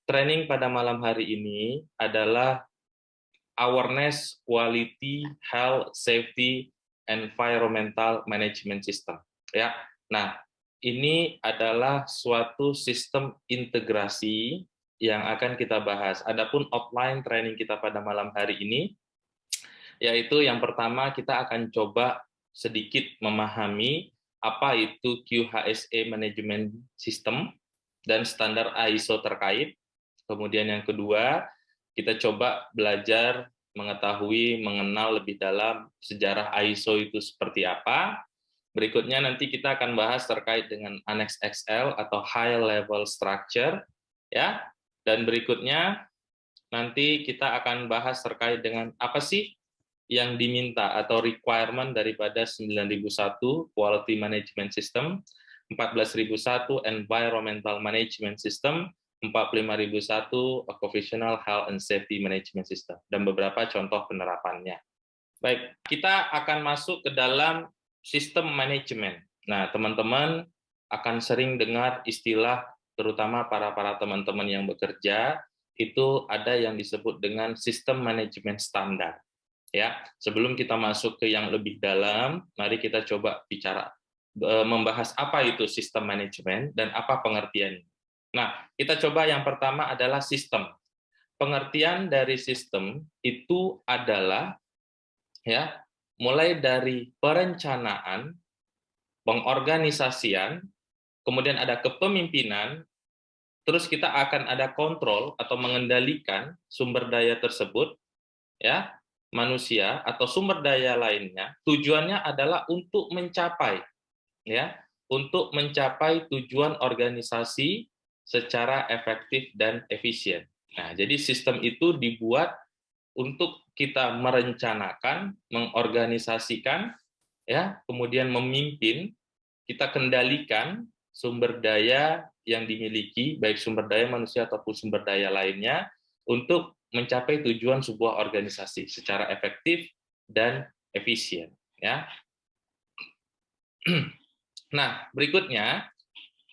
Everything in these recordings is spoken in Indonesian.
training pada malam hari ini adalah Awareness, Quality, Health, Safety, Environmental Management System. Ya, nah ini adalah suatu sistem integrasi yang akan kita bahas. Adapun outline training kita pada malam hari ini, yaitu yang pertama kita akan coba sedikit memahami apa itu QHSE Management System dan standar ISO terkait. Kemudian yang kedua, kita coba belajar mengetahui, mengenal lebih dalam sejarah ISO itu seperti apa. Berikutnya nanti kita akan bahas terkait dengan Annex XL atau High Level Structure, ya. Dan berikutnya nanti kita akan bahas terkait dengan apa sih yang diminta atau requirement daripada 9001 Quality Management System, 14001 Environmental Management System, 45001 Occupational Health and Safety Management System, dan beberapa contoh penerapannya. Baik, kita akan masuk ke dalam sistem manajemen. Nah, teman-teman akan sering dengar istilah, terutama para teman-teman yang bekerja, itu ada yang disebut dengan sistem manajemen standar. Ya, sebelum kita masuk ke yang lebih dalam, mari kita coba bicara membahas apa itu sistem manajemen dan apa pengertiannya. Nah, kita coba yang pertama adalah sistem. Pengertian dari sistem itu adalah ya, mulai dari perencanaan, pengorganisasian, kemudian ada kepemimpinan, terus kita akan ada kontrol atau mengendalikan sumber daya tersebut, ya, manusia atau sumber daya lainnya. Tujuannya adalah untuk mencapai, ya, untuk mencapai tujuan organisasi secara efektif dan efisien. Nah, jadi sistem itu dibuat untuk kita merencanakan, mengorganisasikan, ya, kemudian memimpin, kita kendalikan sumber daya yang dimiliki, baik sumber daya manusia ataupun sumber daya lainnya, untuk mencapai tujuan sebuah organisasi secara efektif dan efisien. Ya. Nah, berikutnya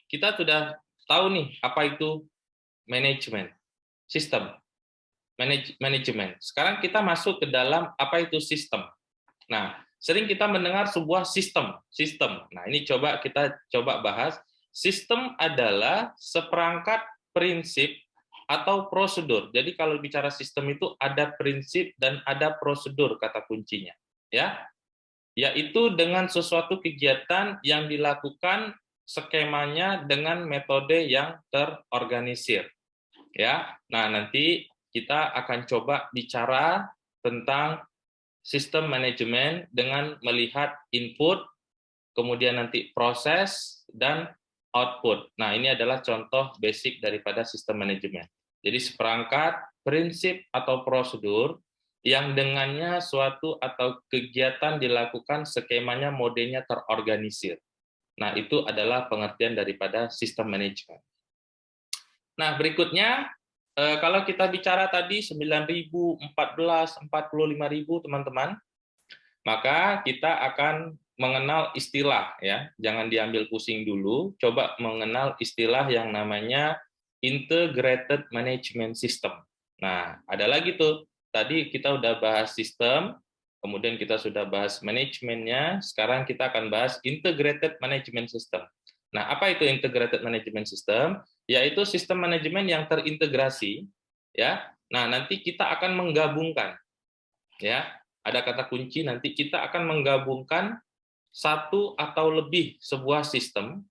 kita sudah tahu nih apa itu manajemen, sistem, manajemen. Sekarang kita masuk ke dalam apa itu sistem. Nah, sering kita mendengar sebuah sistem. Nah, ini kita coba bahas. Sistem adalah seperangkat prinsip atau prosedur. Jadi kalau bicara sistem itu ada prinsip dan ada prosedur kata kuncinya, ya. Yaitu dengan sesuatu kegiatan yang dilakukan skemanya dengan metode yang terorganisir. Ya. Nah, nanti kita akan coba bicara tentang sistem manajemen dengan melihat input, kemudian nanti proses, dan output. Nah, ini adalah contoh basic daripada sistem manajemen. Jadi seperangkat prinsip atau prosedur yang dengannya suatu atau kegiatan dilakukan skemanya modenya terorganisir. Nah, itu adalah pengertian daripada sistem manajemen. Nah, berikutnya, kalau kita bicara tadi 9.000, 14, 45.000 teman-teman, maka kita akan mengenal istilah, ya. Jangan diambil pusing dulu, coba mengenal istilah yang namanya Integrated Management System. Nah, ada lagi tuh. Tadi kita udah bahas sistem, kemudian kita sudah bahas manajemennya, sekarang kita akan bahas Integrated Management System. Nah, apa itu Integrated Management System? Yaitu sistem manajemen yang terintegrasi, ya. Nah, nanti kita akan menggabungkan, ya. Ada kata kunci, nanti kita akan menggabungkan satu atau lebih sebuah sistem,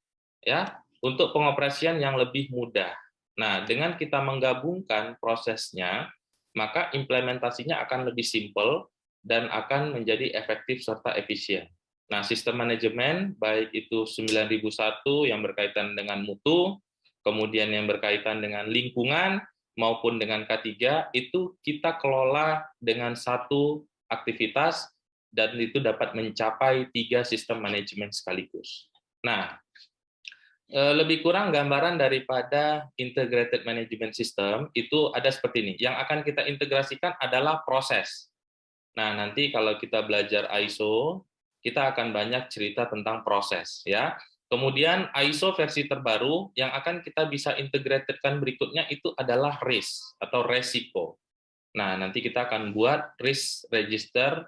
ya, untuk pengoperasian yang lebih mudah. Nah, dengan kita menggabungkan prosesnya, maka implementasinya akan lebih simpel dan akan menjadi efektif serta efisien. Nah, sistem manajemen, baik itu 9001 yang berkaitan dengan mutu, kemudian yang berkaitan dengan lingkungan, maupun dengan K3, itu kita kelola dengan satu aktivitas, dan itu dapat mencapai 3 sistem manajemen sekaligus. Nah, lebih kurang gambaran daripada Integrated Management System itu ada seperti ini. Yang akan kita integrasikan adalah proses. Nah, nanti kalau kita belajar ISO, kita akan banyak cerita tentang proses, ya. Kemudian ISO versi terbaru yang akan kita bisa integratedkan berikutnya itu adalah risk atau resiko. Nah, nanti kita akan buat risk register,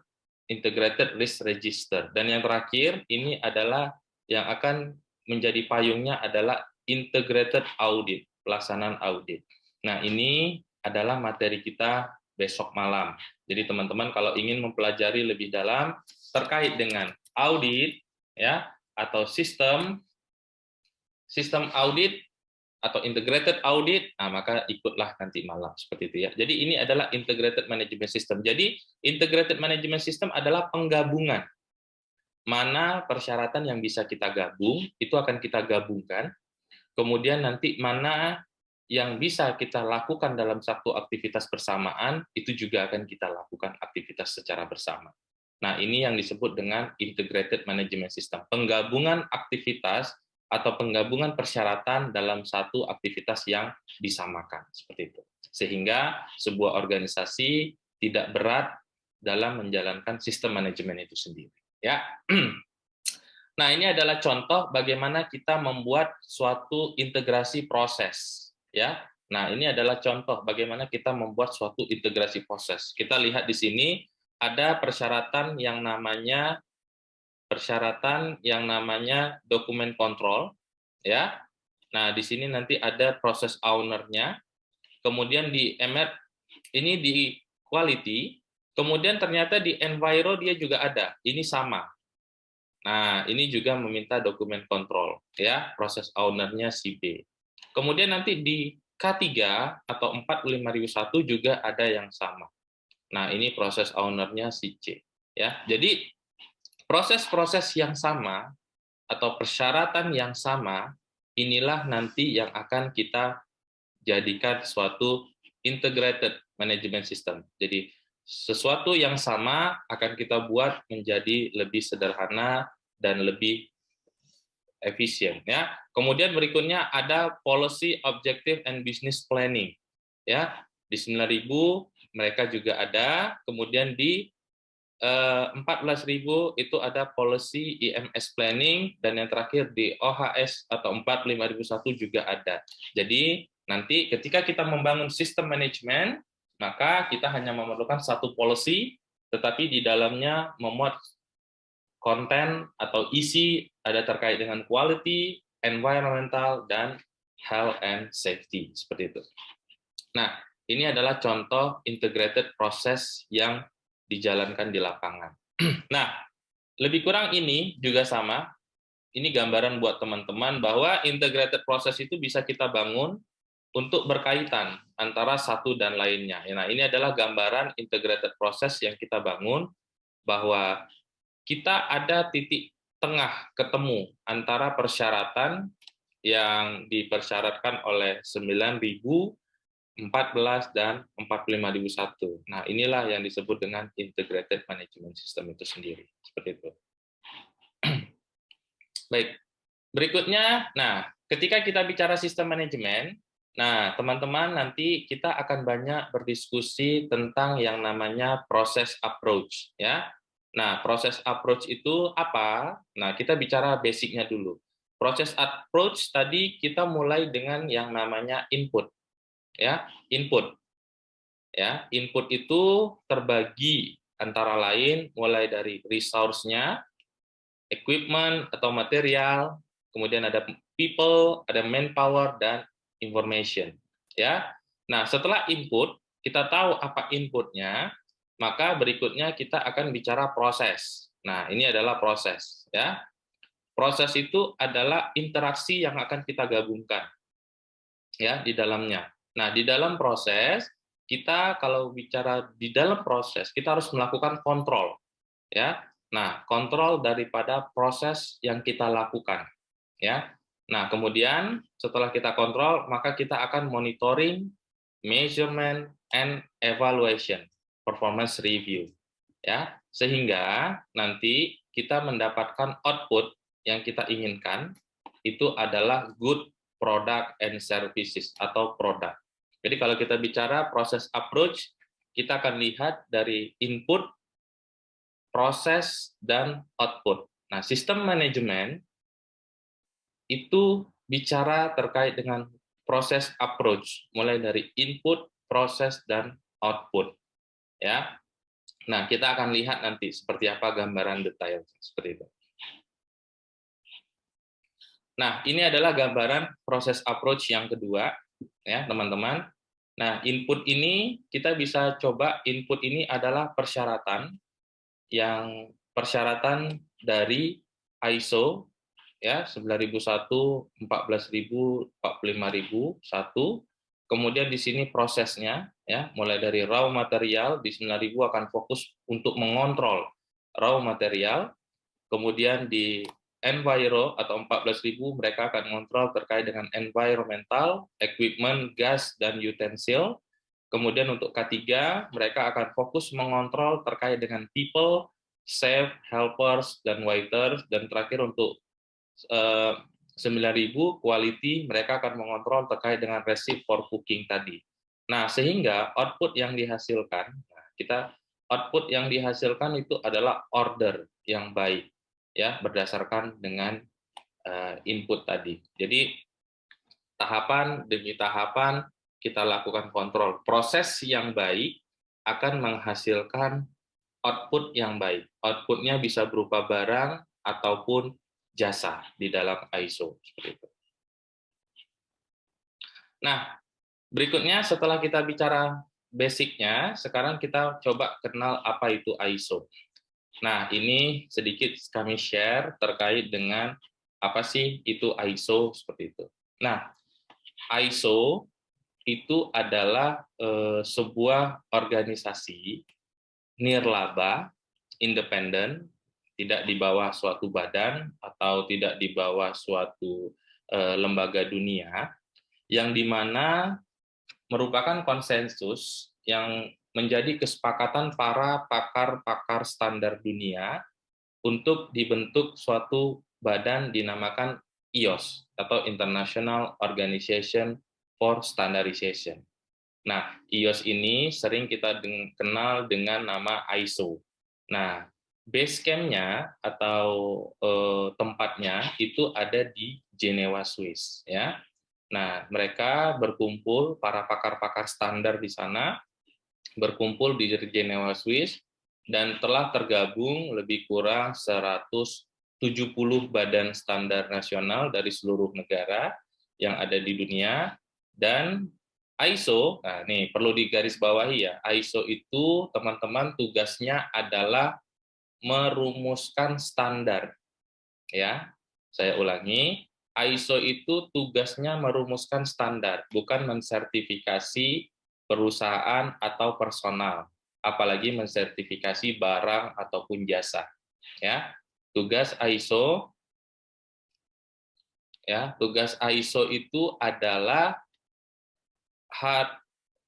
integrated risk register. Dan yang terakhir, ini adalah yang akan menjadi payungnya adalah integrated audit, pelaksanaan audit. Nah, ini adalah materi kita besok malam. Jadi teman-teman kalau ingin mempelajari lebih dalam terkait dengan audit, ya, atau sistem audit atau integrated audit, nah maka ikutlah nanti malam seperti itu ya. Jadi ini adalah integrated management system. Jadi integrated management system adalah penggabungan mana persyaratan yang bisa kita gabung, itu akan kita gabungkan. Kemudian nanti mana yang bisa kita lakukan dalam satu aktivitas bersamaan, itu juga akan kita lakukan aktivitas secara bersama. Nah, ini yang disebut dengan integrated management system, penggabungan aktivitas atau penggabungan persyaratan dalam satu aktivitas yang disamakan, seperti itu. Sehingga sebuah organisasi tidak berat dalam menjalankan sistem manajemen itu sendiri. Ya. Nah, ini adalah contoh bagaimana kita membuat suatu integrasi proses, ya. Nah, ini adalah contoh bagaimana kita membuat suatu integrasi proses. Kita lihat di sini ada persyaratan yang namanya dokumen kontrol, ya. Nah, di sini nanti ada proses owner-nya, kemudian di MR ini di quality, kemudian ternyata di enviro dia juga ada, ini sama. Nah, ini juga meminta dokumen kontrol, ya, proses owner-nya si B. Kemudian nanti di K3 atau 45001 juga ada yang sama. Nah, ini proses owner-nya si C, ya. Jadi proses-proses yang sama atau persyaratan yang sama inilah nanti yang akan kita jadikan suatu integrated management system. Jadi sesuatu yang sama akan kita buat menjadi lebih sederhana dan lebih efisien, ya. Kemudian berikutnya ada policy, objective and business planning, ya. Di 9.000 mereka juga ada, kemudian di 14.000 itu ada policy IMS planning, dan yang terakhir di OHS atau 45.001 juga ada. Jadi nanti ketika kita membangun sistem manajemen, maka kita hanya memerlukan satu policy, tetapi di dalamnya memuat konten atau isi ada terkait dengan quality, environmental, dan health and safety, seperti itu. Nah, ini adalah contoh integrated process yang dijalankan di lapangan. Nah, lebih kurang ini juga sama. Ini gambaran buat teman-teman bahwa integrated process itu bisa kita bangun untuk berkaitan antara satu dan lainnya. Nah, ini adalah gambaran integrated process yang kita bangun, bahwa kita ada titik tengah ketemu antara persyaratan yang dipersyaratkan oleh 9.000, 14 dan 45.001. Nah, inilah yang disebut dengan integrated management system itu sendiri. Seperti itu. Baik. Berikutnya, nah, ketika kita bicara sistem manajemen, nah, teman-teman nanti kita akan banyak berdiskusi tentang yang namanya proses approach, ya. Nah, proses approach itu apa? Nah, kita bicara basicnya dulu. Proses approach tadi kita mulai dengan yang namanya input. Ya, input. Ya, input itu terbagi antara lain mulai dari resource-nya, equipment atau material, kemudian ada people, ada manpower, dan information. Ya. Nah, setelah input, kita tahu apa inputnya, maka berikutnya kita akan bicara proses. Nah, ini adalah proses. Ya. Proses itu adalah interaksi yang akan kita gabungkan, ya, di dalamnya. Nah, di dalam proses, kita kalau bicara di dalam proses, kita harus melakukan kontrol, ya. Nah, kontrol daripada proses yang kita lakukan, ya. Nah, kemudian setelah kita kontrol, maka kita akan monitoring, measurement, and evaluation, performance review, ya. Sehingga nanti kita mendapatkan output yang kita inginkan, itu adalah good product and services atau produk. Jadi kalau kita bicara proses approach, kita akan lihat dari input, proses, dan output. Nah, sistem manajemen itu bicara terkait dengan proses approach, mulai dari input, proses, dan output. Ya, nah kita akan lihat nanti seperti apa gambaran detail seperti itu. Nah, ini adalah gambaran proses approach yang kedua, ya teman-teman. Nah, input ini kita bisa coba, input ini adalah persyaratan dari ISO ya 9001, 14000, 45001. Kemudian di sini prosesnya ya, mulai dari raw material di 9000 akan fokus untuk mengontrol raw material. Kemudian di enviro atau 14.000 mereka akan mengontrol terkait dengan environmental, equipment, gas, dan utensil. Kemudian untuk K3 mereka akan fokus mengontrol terkait dengan people, safe, helpers, dan waiters. Dan terakhir untuk 9.000 quality mereka akan mengontrol terkait dengan receipt for cooking tadi. Nah, sehingga output yang dihasilkan, output yang dihasilkan itu adalah order yang baik ya berdasarkan dengan input tadi. Jadi tahapan demi tahapan kita lakukan kontrol. Proses yang baik akan menghasilkan output yang baik. Outputnya bisa berupa barang ataupun jasa di dalam ISO seperti itu. Nah, berikutnya setelah kita bicara basicnya, sekarang kita coba kenal apa itu ISO. Nah, ini sedikit kami share terkait dengan apa sih itu ISO seperti itu. Nah, ISO itu adalah sebuah organisasi nirlaba, independen, tidak di bawah suatu badan atau tidak di bawah suatu lembaga dunia, yang dimana merupakan konsensus yang menjadi kesepakatan para pakar-pakar standar dunia untuk dibentuk suatu badan dinamakan IOS atau International Organization for Standardization. Nah, IOS ini sering kita kenal dengan nama ISO. Nah, base camp-nya atau tempatnya itu ada di Jenewa, Swiss, ya. Nah, mereka berkumpul para pakar-pakar standar di sana, berkumpul di Jenewa, Swiss, dan telah tergabung lebih kurang 170 badan standar nasional dari seluruh negara yang ada di dunia. Dan ISO, nah nih perlu digarisbawahi ya, ISO itu teman-teman tugasnya adalah merumuskan standar. Ya, saya ulangi, ISO itu tugasnya merumuskan standar, bukan mensertifikasi perusahaan atau personal, apalagi mensertifikasi barang ataupun jasa. Ya, tugas ISO itu adalah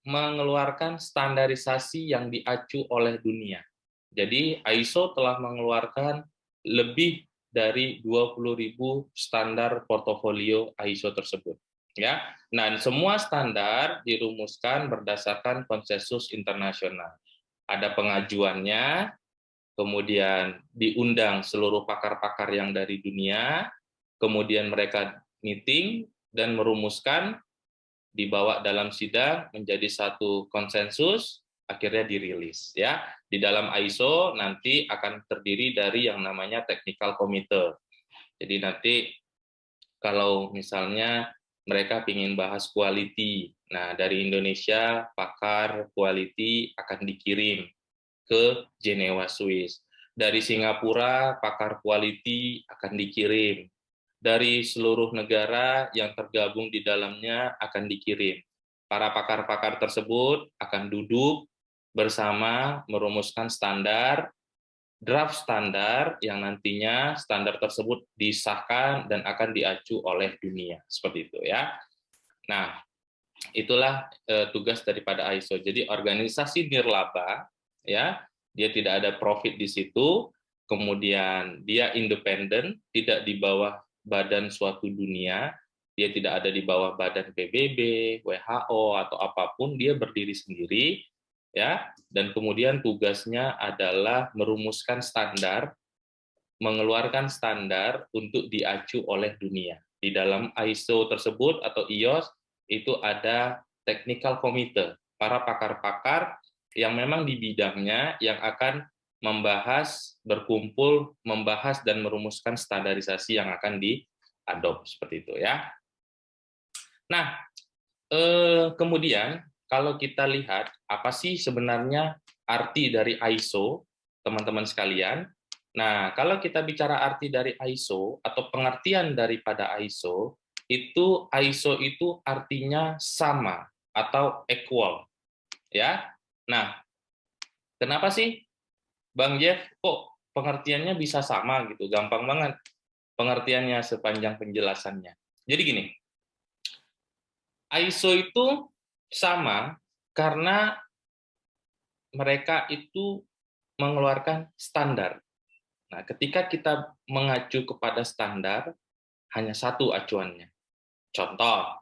mengeluarkan standarisasi yang diacu oleh dunia. Jadi ISO telah mengeluarkan lebih dari 20.000 standar portofolio ISO tersebut. Ya, nah semua standar dirumuskan berdasarkan konsensus internasional. Ada pengajuannya, kemudian diundang seluruh pakar-pakar yang dari dunia, kemudian mereka meeting dan merumuskan, dibawa dalam sidang menjadi satu konsensus, akhirnya dirilis ya. Di dalam ISO nanti akan terdiri dari yang namanya technical committee. Jadi nanti kalau misalnya mereka ingin bahas quality, nah dari Indonesia pakar quality akan dikirim ke Jenewa, Swiss. Dari Singapura pakar quality akan dikirim. Dari seluruh negara yang tergabung di dalamnya akan dikirim. Para pakar-pakar tersebut akan duduk bersama merumuskan standar, draft standar yang nantinya standar tersebut disahkan dan akan diacu oleh dunia. Seperti itu ya. Nah, itulah tugas daripada ISO. Jadi organisasi nirlaba ya, dia tidak ada profit di situ, kemudian dia independen, tidak di bawah badan suatu dunia, dia tidak ada di bawah badan PBB, WHO atau apapun, dia berdiri sendiri ya, dan kemudian tugasnya adalah merumuskan standar, mengeluarkan standar untuk diacu oleh dunia. Di dalam ISO tersebut atau iOS itu ada technical committee, para pakar-pakar yang memang di bidangnya yang akan membahas, berkumpul, membahas dan merumuskan standarisasi yang akan diadop seperti itu ya. Nah, kemudian kalau kita lihat apa sih sebenarnya arti dari ISO, teman-teman sekalian. Nah, kalau kita bicara arti dari ISO atau pengertian daripada ISO, itu ISO itu artinya sama atau equal, ya. Nah, kenapa sih Bang Jeff kok pengertiannya bisa sama gitu? Gampang banget pengertiannya sepanjang penjelasannya. Jadi gini, ISO itu sama karena mereka itu mengeluarkan standar. Nah, ketika kita mengacu kepada standar, hanya satu acuannya. Contoh,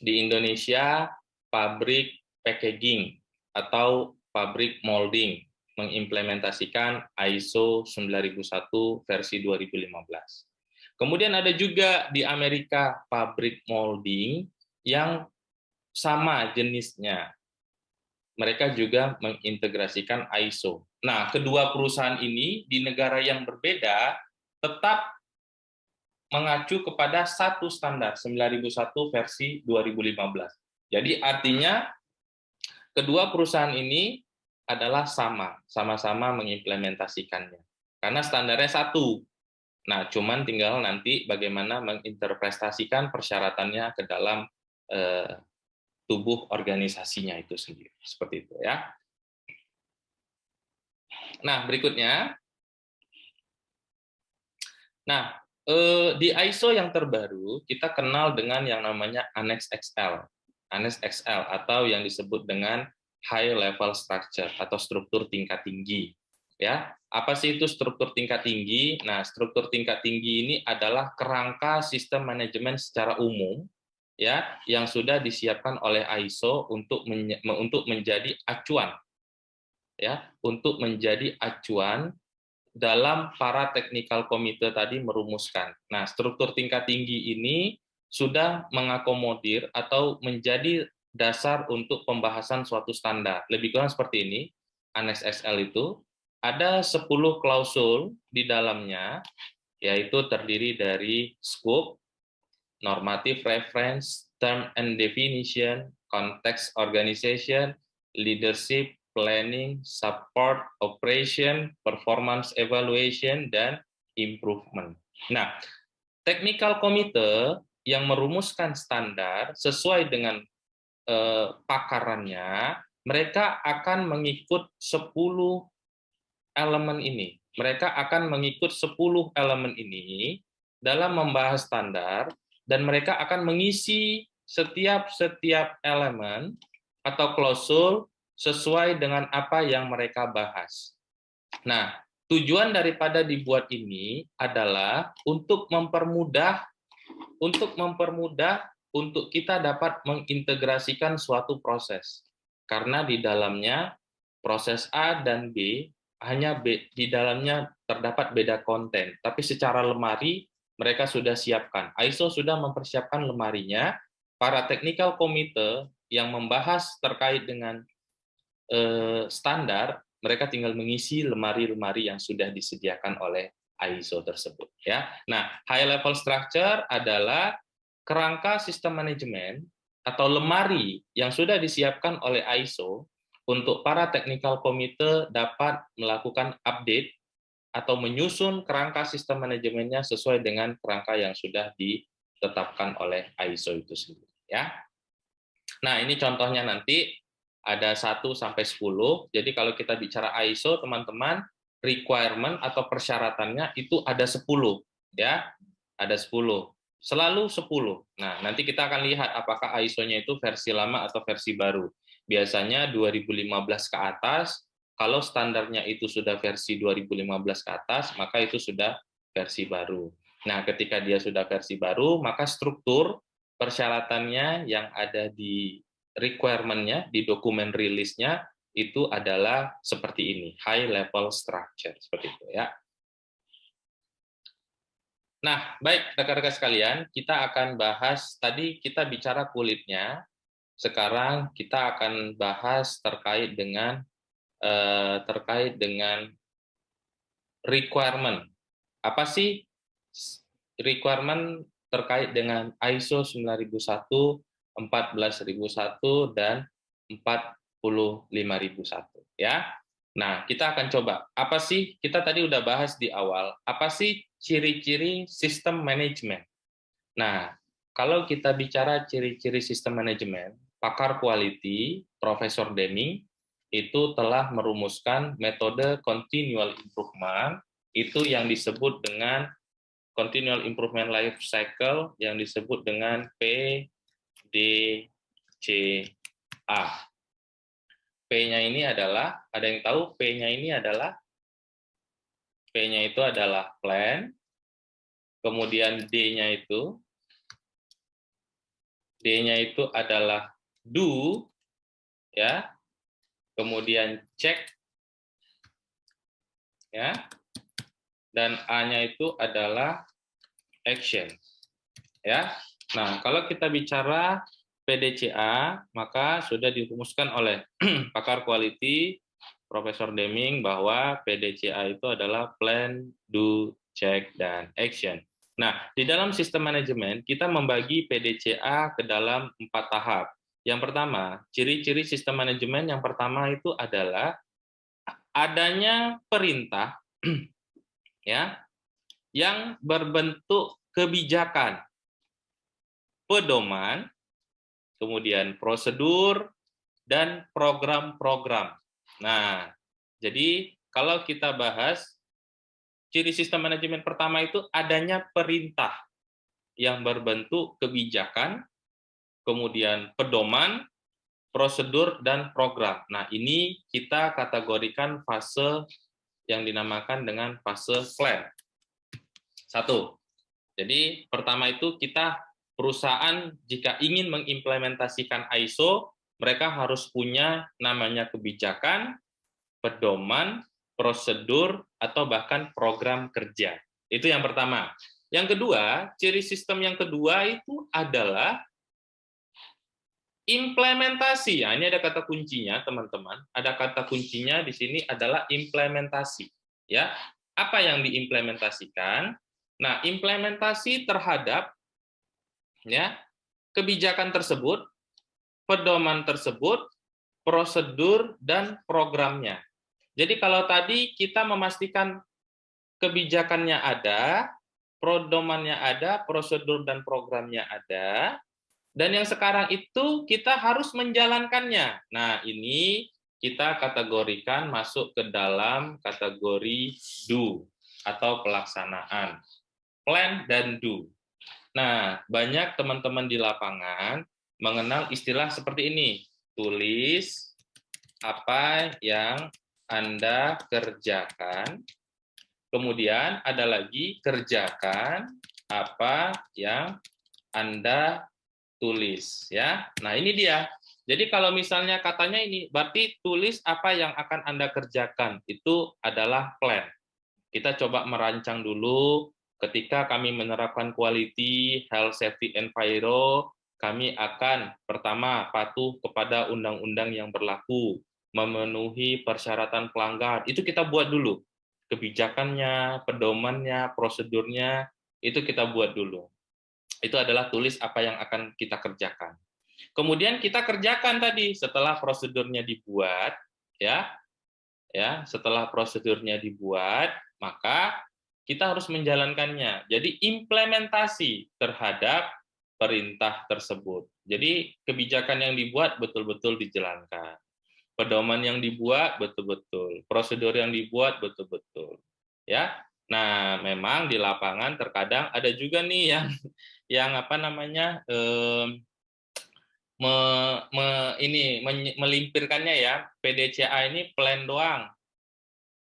di Indonesia, pabrik packaging atau pabrik molding mengimplementasikan ISO 9001 versi 2015. Kemudian ada juga di Amerika pabrik molding yang sama jenisnya. Mereka juga mengintegrasikan ISO. Nah, kedua perusahaan ini di negara yang berbeda tetap mengacu kepada satu standar 9001 versi 2015. Jadi artinya kedua perusahaan ini adalah sama-sama mengimplementasikannya. Karena standarnya satu. Nah, cuman tinggal nanti bagaimana menginterpretasikan persyaratannya ke dalam tubuh organisasinya itu sendiri. Seperti itu ya. Nah, berikutnya. Nah, di ISO yang terbaru, kita kenal dengan yang namanya Annex XL. Annex XL atau yang disebut dengan High Level Structure atau struktur tingkat tinggi. Ya, apa sih itu struktur tingkat tinggi? Nah, struktur tingkat tinggi ini adalah kerangka sistem manajemen secara umum ya yang sudah disiapkan oleh ISO untuk menjadi acuan ya, untuk menjadi acuan dalam para technical committee tadi merumuskan. Nah, struktur tingkat tinggi ini sudah mengakomodir atau menjadi dasar untuk pembahasan suatu standar. Lebih kurang seperti ini, Annex XL itu ada 10 klausul di dalamnya, yaitu terdiri dari scope, normative reference, term and definition, context organization, leadership, planning, support, operation, performance evaluation, dan improvement. Nah, technical committee yang merumuskan standar sesuai dengan pakarannya, mereka akan mengikut 10 elemen ini. Mereka akan mengikut 10 elemen ini dalam membahas standar, dan mereka akan mengisi setiap elemen atau klausul sesuai dengan apa yang mereka bahas. Nah, tujuan daripada dibuat ini adalah untuk mempermudah untuk kita dapat mengintegrasikan suatu proses. Karena di dalamnya proses A dan B hanya di dalamnya terdapat beda konten, tapi secara lemari mereka sudah siapkan. ISO sudah mempersiapkan lemarinya, para technical committee yang membahas terkait dengan standar, mereka tinggal mengisi lemari-lemari yang sudah disediakan oleh ISO tersebut. Ya, nah high level structure adalah kerangka sistem manajemen atau lemari yang sudah disiapkan oleh ISO untuk para technical committee dapat melakukan update atau menyusun kerangka sistem manajemennya sesuai dengan kerangka yang sudah ditetapkan oleh ISO itu sendiri. Ya. Nah, ini contohnya nanti ada 1 sampai 10. Jadi kalau kita bicara ISO, teman-teman, requirement atau persyaratannya itu ada 10, ya. Ada 10. Selalu 10. Nah, nanti kita akan lihat apakah ISO-nya itu versi lama atau versi baru. Biasanya 2015 ke atas, kalau standarnya itu sudah versi 2015 ke atas, maka itu sudah versi baru. Nah, ketika dia sudah versi baru, maka struktur persyaratannya yang ada di requirement-nya, di dokumen rilisnya, itu adalah seperti ini, high level structure, seperti itu ya. Nah, baik rekan-rekan sekalian, kita akan bahas, tadi kita bicara kulitnya, sekarang kita akan bahas terkait dengan requirement. Apa sih requirement terkait dengan ISO 9001, 14001, dan 45001 ya. Nah, kita akan coba. Apa sih, kita tadi udah bahas di awal, apa sih ciri-ciri sistem manajemen? Nah, kalau kita bicara ciri-ciri sistem manajemen, pakar quality, Profesor Deming, itu telah merumuskan metode continual improvement, itu yang disebut dengan continual improvement life cycle, yang disebut dengan PDCA. P-nya ini adalah, ada yang tahu P-nya ini adalah, P-nya itu adalah plan, kemudian D-nya itu adalah do, ya, kemudian check, ya, dan A-nya itu adalah action, ya. Nah, kalau kita bicara PDCA, maka sudah dirumuskan oleh pakar quality Profesor Deming bahwa PDCA itu adalah plan, do, check, dan action. Nah, di dalam sistem manajemen kita membagi PDCA ke dalam 4 tahap. Yang pertama, ciri-ciri sistem manajemen yang pertama itu adalah adanya perintah ya yang berbentuk kebijakan, pedoman, kemudian prosedur, dan program-program. Nah, jadi kalau kita bahas ciri sistem manajemen pertama itu adanya perintah yang berbentuk kebijakan, kemudian pedoman, prosedur, dan program. Nah, ini kita kategorikan fase yang dinamakan dengan fase plan. Satu. Jadi pertama itu kita perusahaan jika ingin mengimplementasikan ISO, mereka harus punya namanya kebijakan, pedoman, prosedur, atau bahkan program kerja. Itu yang pertama. Yang kedua, ciri sistem yang kedua itu adalah implementasi. Nah, ini ada kata kuncinya, teman-teman. Ada kata kuncinya di sini adalah implementasi. Ya, apa yang diimplementasikan? Nah, implementasi terhadap ya kebijakan tersebut, pedoman tersebut, prosedur, dan programnya. Jadi kalau tadi kita memastikan kebijakannya ada, pedomannya ada, prosedur dan programnya ada, dan yang sekarang itu kita harus menjalankannya. Nah, ini kita kategorikan masuk ke dalam kategori do atau pelaksanaan. Plan dan do. Nah, banyak teman-teman di lapangan mengenal istilah seperti ini. Tulis apa yang Anda kerjakan, kemudian ada lagi kerjakan apa yang Anda tulis, ya. Nah, ini dia. Jadi kalau misalnya katanya ini, berarti tulis apa yang akan Anda kerjakan, itu adalah plan. Kita coba merancang dulu, ketika kami menerapkan quality, health, safety, enviro, kami akan pertama patuh kepada undang-undang yang berlaku, memenuhi persyaratan pelanggar, itu kita buat dulu. Kebijakannya, pedomannya, prosedurnya, itu kita buat dulu. Itu adalah tulis apa yang akan kita kerjakan. Kemudian kita kerjakan tadi setelah prosedurnya dibuat, ya, setelah prosedurnya dibuat, maka kita harus menjalankannya. Jadi implementasi terhadap perintah tersebut. Jadi kebijakan yang dibuat betul-betul dijalankan. Pedoman yang dibuat betul-betul, prosedur yang dibuat betul-betul. Ya. Nah, memang di lapangan terkadang ada juga nih yang apa namanya melimpirkannya ya, PDCA ini plan doang,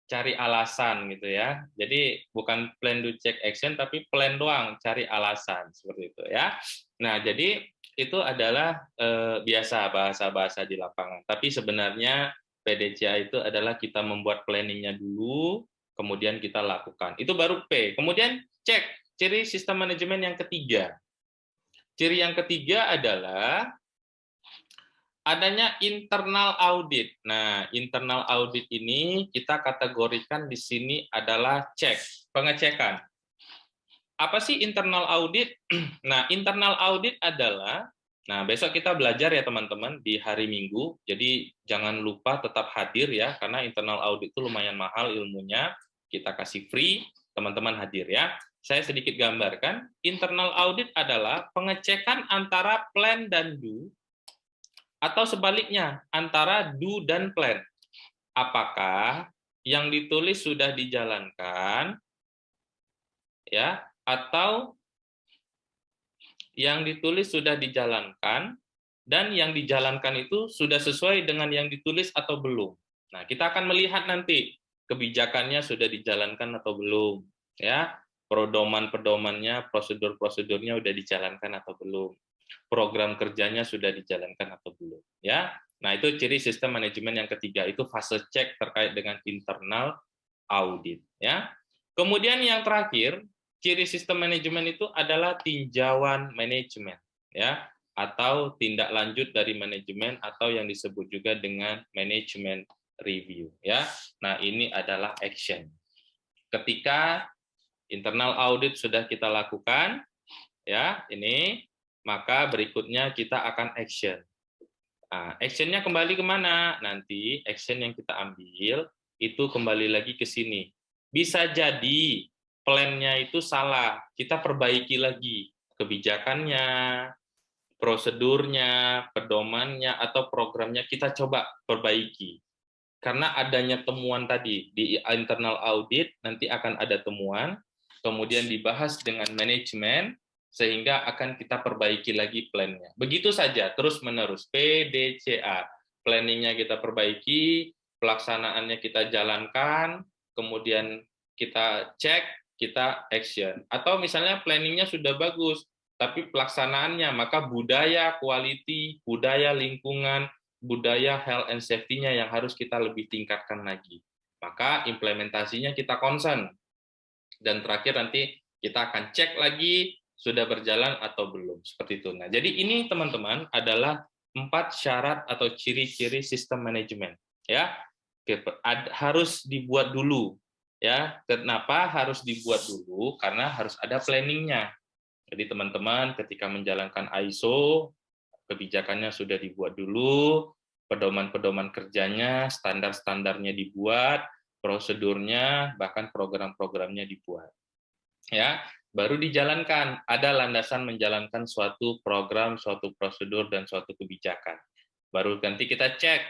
cari alasan gitu ya. Jadi bukan plan do check action tapi plan doang, cari alasan seperti itu ya. Nah, jadi itu adalah biasa bahasa-bahasa di lapangan. Tapi sebenarnya PDCA itu adalah kita membuat planningnya dulu, kemudian kita lakukan. Itu baru P. Kemudian cek. ciri sistem manajemen yang ketiga. Ciri yang ketiga adalah adanya internal audit. Nah, internal audit ini kita kategorikan di sini adalah pengecekan. Apa sih internal audit? Nah, internal audit adalah, nah besok kita belajar ya teman-teman di hari Minggu, jadi jangan lupa tetap hadir ya, karena internal audit itu lumayan mahal ilmunya, kita kasih free, teman-teman hadir ya. Saya sedikit gambarkan, internal audit adalah pengecekan antara plan dan do, atau sebaliknya, antara do dan plan. Apakah yang ditulis sudah dijalankan, ya, atau yang ditulis sudah dijalankan, dan yang dijalankan itu sudah sesuai dengan yang ditulis atau belum. Nah, kita akan melihat nanti kebijakannya sudah dijalankan atau belum, ya, pedoman-pedomannya, prosedur-prosedurnya sudah dijalankan atau belum, program kerjanya sudah dijalankan atau belum, ya. Nah, itu ciri sistem manajemen yang ketiga, itu fase cek terkait dengan internal audit, ya. Kemudian yang terakhir, ciri sistem manajemen itu adalah tinjauan manajemen, ya, atau tindak lanjut dari manajemen, atau yang disebut juga dengan manajemen review, ya. Nah, ini adalah action. Ketika internal audit sudah kita lakukan, ya, ini, maka berikutnya kita akan action. Nah, actionnya kembali kemana? Nanti action yang kita ambil itu kembali lagi ke sini. Bisa jadi plan-nya itu salah, kita perbaiki lagi kebijakannya, prosedurnya, pedomannya, atau programnya kita coba perbaiki. Karena adanya temuan tadi di internal audit, nanti akan ada temuan, kemudian dibahas dengan manajemen, sehingga akan kita perbaiki lagi plan-nya. Begitu saja, terus-menerus, PDCA. Planning-nya kita perbaiki, pelaksanaannya kita jalankan, kemudian kita cek, kita action. Atau misalnya planning-nya sudah bagus, tapi pelaksanaannya, maka budaya quality, budaya lingkungan, budaya health and safety-nya yang harus kita lebih tingkatkan lagi. Maka implementasinya kita concern. Dan terakhir nanti kita akan cek lagi sudah berjalan atau belum, seperti itu. Nah, jadi ini teman-teman adalah 4 syarat atau ciri-ciri sistem manajemen, ya. Harus dibuat dulu, ya. Kenapa harus dibuat dulu? Karena harus ada planning-nya. Jadi teman-teman ketika menjalankan ISO, kebijakannya sudah dibuat dulu, pedoman-pedoman kerjanya, standar-standarnya dibuat, prosedurnya, bahkan program-programnya dibuat. Ya, baru dijalankan, ada landasan menjalankan suatu program, suatu prosedur, dan suatu kebijakan. Baru nanti kita cek,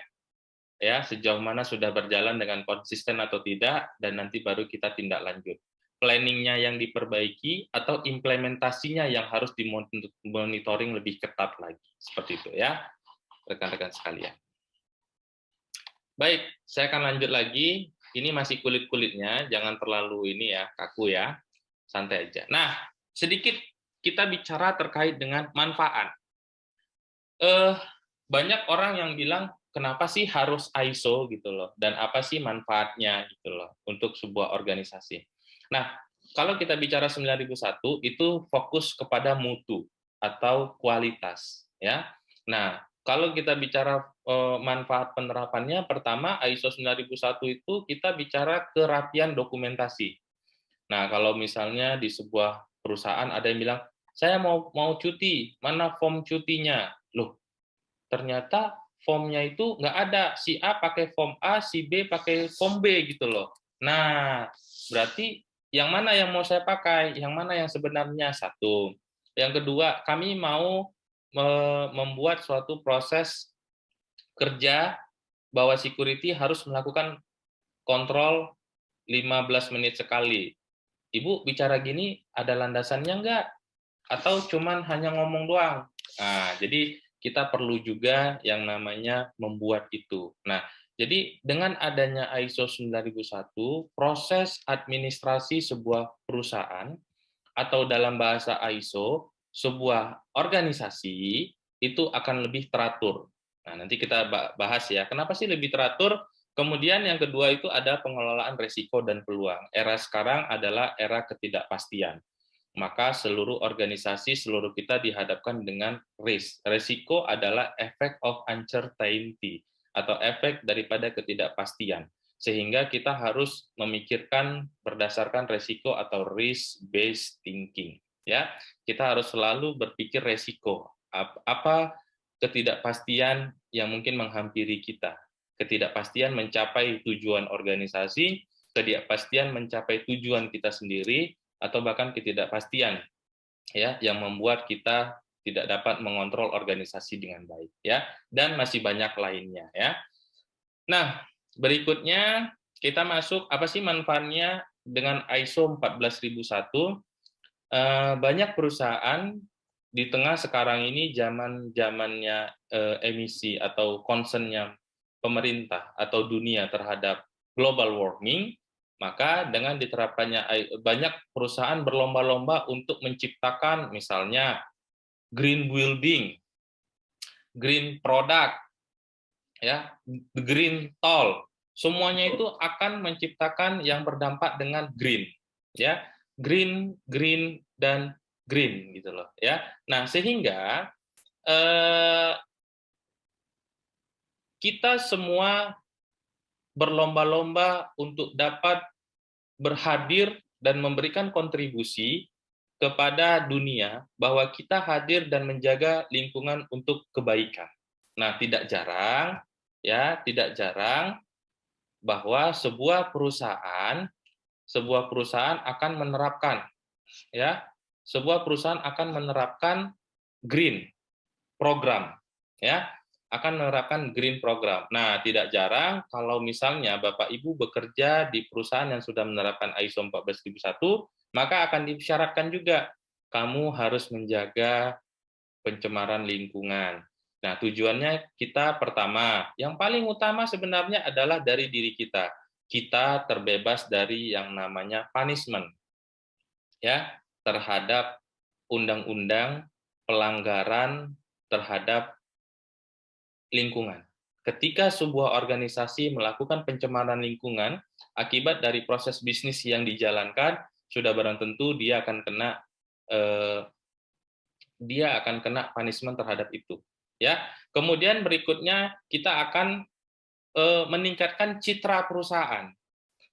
ya, sejauh mana sudah berjalan dengan konsisten atau tidak, dan nanti baru kita tindak lanjut. Planning-nya yang diperbaiki, atau implementasinya yang harus dimonitoring lebih ketat lagi. Seperti itu ya, rekan-rekan sekalian. Baik, saya akan lanjut lagi. Ini masih kulit-kulitnya, jangan terlalu ini ya, kaku ya. Santai aja. Nah, sedikit kita bicara terkait dengan manfaat. Banyak orang yang bilang, kenapa sih harus ISO gitu loh, dan apa sih manfaatnya gitu loh untuk sebuah organisasi. Nah, kalau kita bicara 9001 itu fokus kepada mutu atau kualitas, ya. Nah, kalau kita bicara manfaat penerapannya, pertama ISO 9001 itu kita bicara kerapian dokumentasi. Nah, kalau misalnya di sebuah perusahaan ada yang bilang, saya mau cuti, mana form cutinya? Loh, ternyata formnya itu nggak ada. Si A pakai form A, si B pakai form B gitu loh. Nah, berarti yang mana yang mau saya pakai? Yang mana yang sebenarnya? Satu. Yang kedua, kami mau membuat suatu proses kerja bahwa security harus melakukan kontrol 15 menit sekali. Ibu bicara gini, ada landasannya nggak? Atau cuman hanya ngomong doang? Nah, jadi kita perlu juga yang namanya membuat itu. Nah, jadi dengan adanya ISO 9001, proses administrasi sebuah perusahaan, atau dalam bahasa ISO, sebuah organisasi, itu akan lebih teratur. Nah, nanti kita bahas ya, kenapa sih lebih teratur? Kemudian yang kedua itu ada pengelolaan risiko dan peluang. Era sekarang adalah era ketidakpastian. maka seluruh organisasi, seluruh kita dihadapkan dengan risk. Resiko adalah effect of uncertainty atau efek daripada ketidakpastian. Sehingga kita harus memikirkan berdasarkan resiko atau risk based thinking. Ya, kita harus selalu berpikir resiko. Apa ketidakpastian yang mungkin menghampiri kita? Ketidakpastian mencapai tujuan organisasi, ketidakpastian mencapai tujuan kita sendiri, atau bahkan ketidakpastian ya yang membuat kita tidak dapat mengontrol organisasi dengan baik ya, dan masih banyak lainnya ya. Nah, berikutnya kita masuk apa sih manfaatnya dengan ISO 14001? Banyak perusahaan di tengah sekarang ini zamannya emisi atau concernnya pemerintah atau dunia terhadap global warming, maka dengan diterapkannya banyak perusahaan berlomba-lomba untuk menciptakan misalnya green building, green product, ya, green toll. Semuanya itu akan menciptakan yang berdampak dengan green, ya, green, green dan green gitu loh, ya. Nah sehingga kita semua berlomba-lomba untuk dapat berhadir dan memberikan kontribusi kepada dunia bahwa kita hadir dan menjaga lingkungan untuk kebaikan. Nah, tidak jarang bahwa sebuah perusahaan akan menerapkan green program, ya, akan menerapkan green program. Nah, tidak jarang kalau misalnya Bapak Ibu bekerja di perusahaan yang sudah menerapkan ISO 14001, maka akan disyaratkan juga kamu harus menjaga pencemaran lingkungan. Nah, tujuannya kita pertama, yang paling utama sebenarnya adalah dari diri kita. Kita terbebas dari yang namanya punishment ya terhadap undang-undang pelanggaran terhadap lingkungan. Ketika sebuah organisasi melakukan pencemaran lingkungan akibat dari proses bisnis yang dijalankan, sudah barang tentu dia akan kena punishment terhadap itu. Ya. Kemudian berikutnya kita akan meningkatkan citra perusahaan.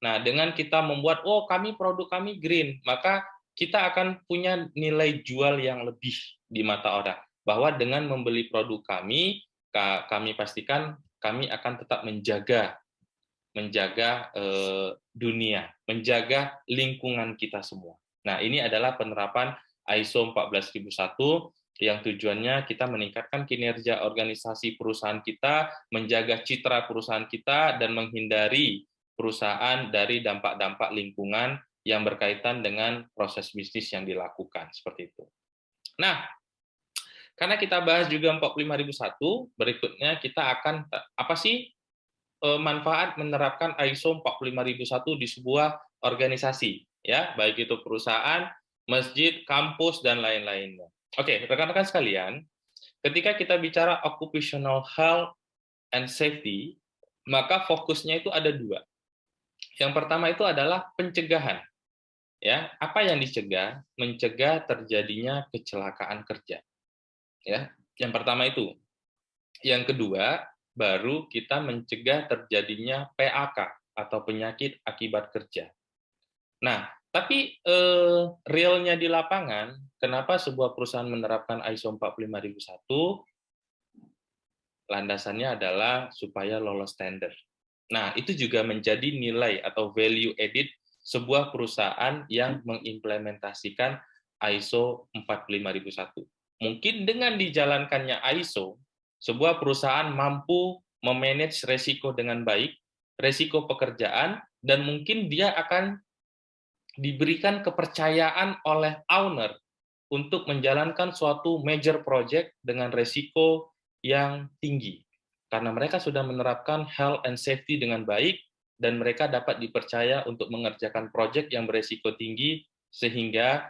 Nah, dengan kita membuat produk kami green, maka kita akan punya nilai jual yang lebih di mata orang. Bahwa dengan membeli produk kami pastikan kami akan tetap menjaga dunia, menjaga lingkungan kita semua. Nah, ini adalah penerapan ISO 14001 yang tujuannya kita meningkatkan kinerja organisasi perusahaan kita, menjaga citra perusahaan kita, dan menghindari perusahaan dari dampak-dampak lingkungan yang berkaitan dengan proses bisnis yang dilakukan, seperti itu. Nah, karena kita bahas juga 45001, berikutnya kita akan apa sih manfaat menerapkan ISO 45001 di sebuah organisasi, ya, baik itu perusahaan, masjid, kampus dan lain-lainnya. Oke, rekan-rekan sekalian, ketika kita bicara occupational health and safety, maka fokusnya itu ada dua. Yang pertama itu adalah pencegahan. Ya, apa yang dicegah? Mencegah terjadinya kecelakaan kerja. Ya, yang pertama itu. Yang kedua, baru kita mencegah terjadinya PAK atau penyakit akibat kerja. Nah, tapi realnya di lapangan, kenapa sebuah perusahaan menerapkan ISO 45001? Landasannya adalah supaya lolos tender. Nah, itu juga menjadi nilai atau value added sebuah perusahaan yang mengimplementasikan ISO 45001. Mungkin dengan dijalankannya ISO, sebuah perusahaan mampu memanage resiko dengan baik, resiko pekerjaan, dan mungkin dia akan diberikan kepercayaan oleh owner untuk menjalankan suatu major project dengan resiko yang tinggi. Karena mereka sudah menerapkan health and safety dengan baik, dan mereka dapat dipercaya untuk mengerjakan project yang beresiko tinggi, sehingga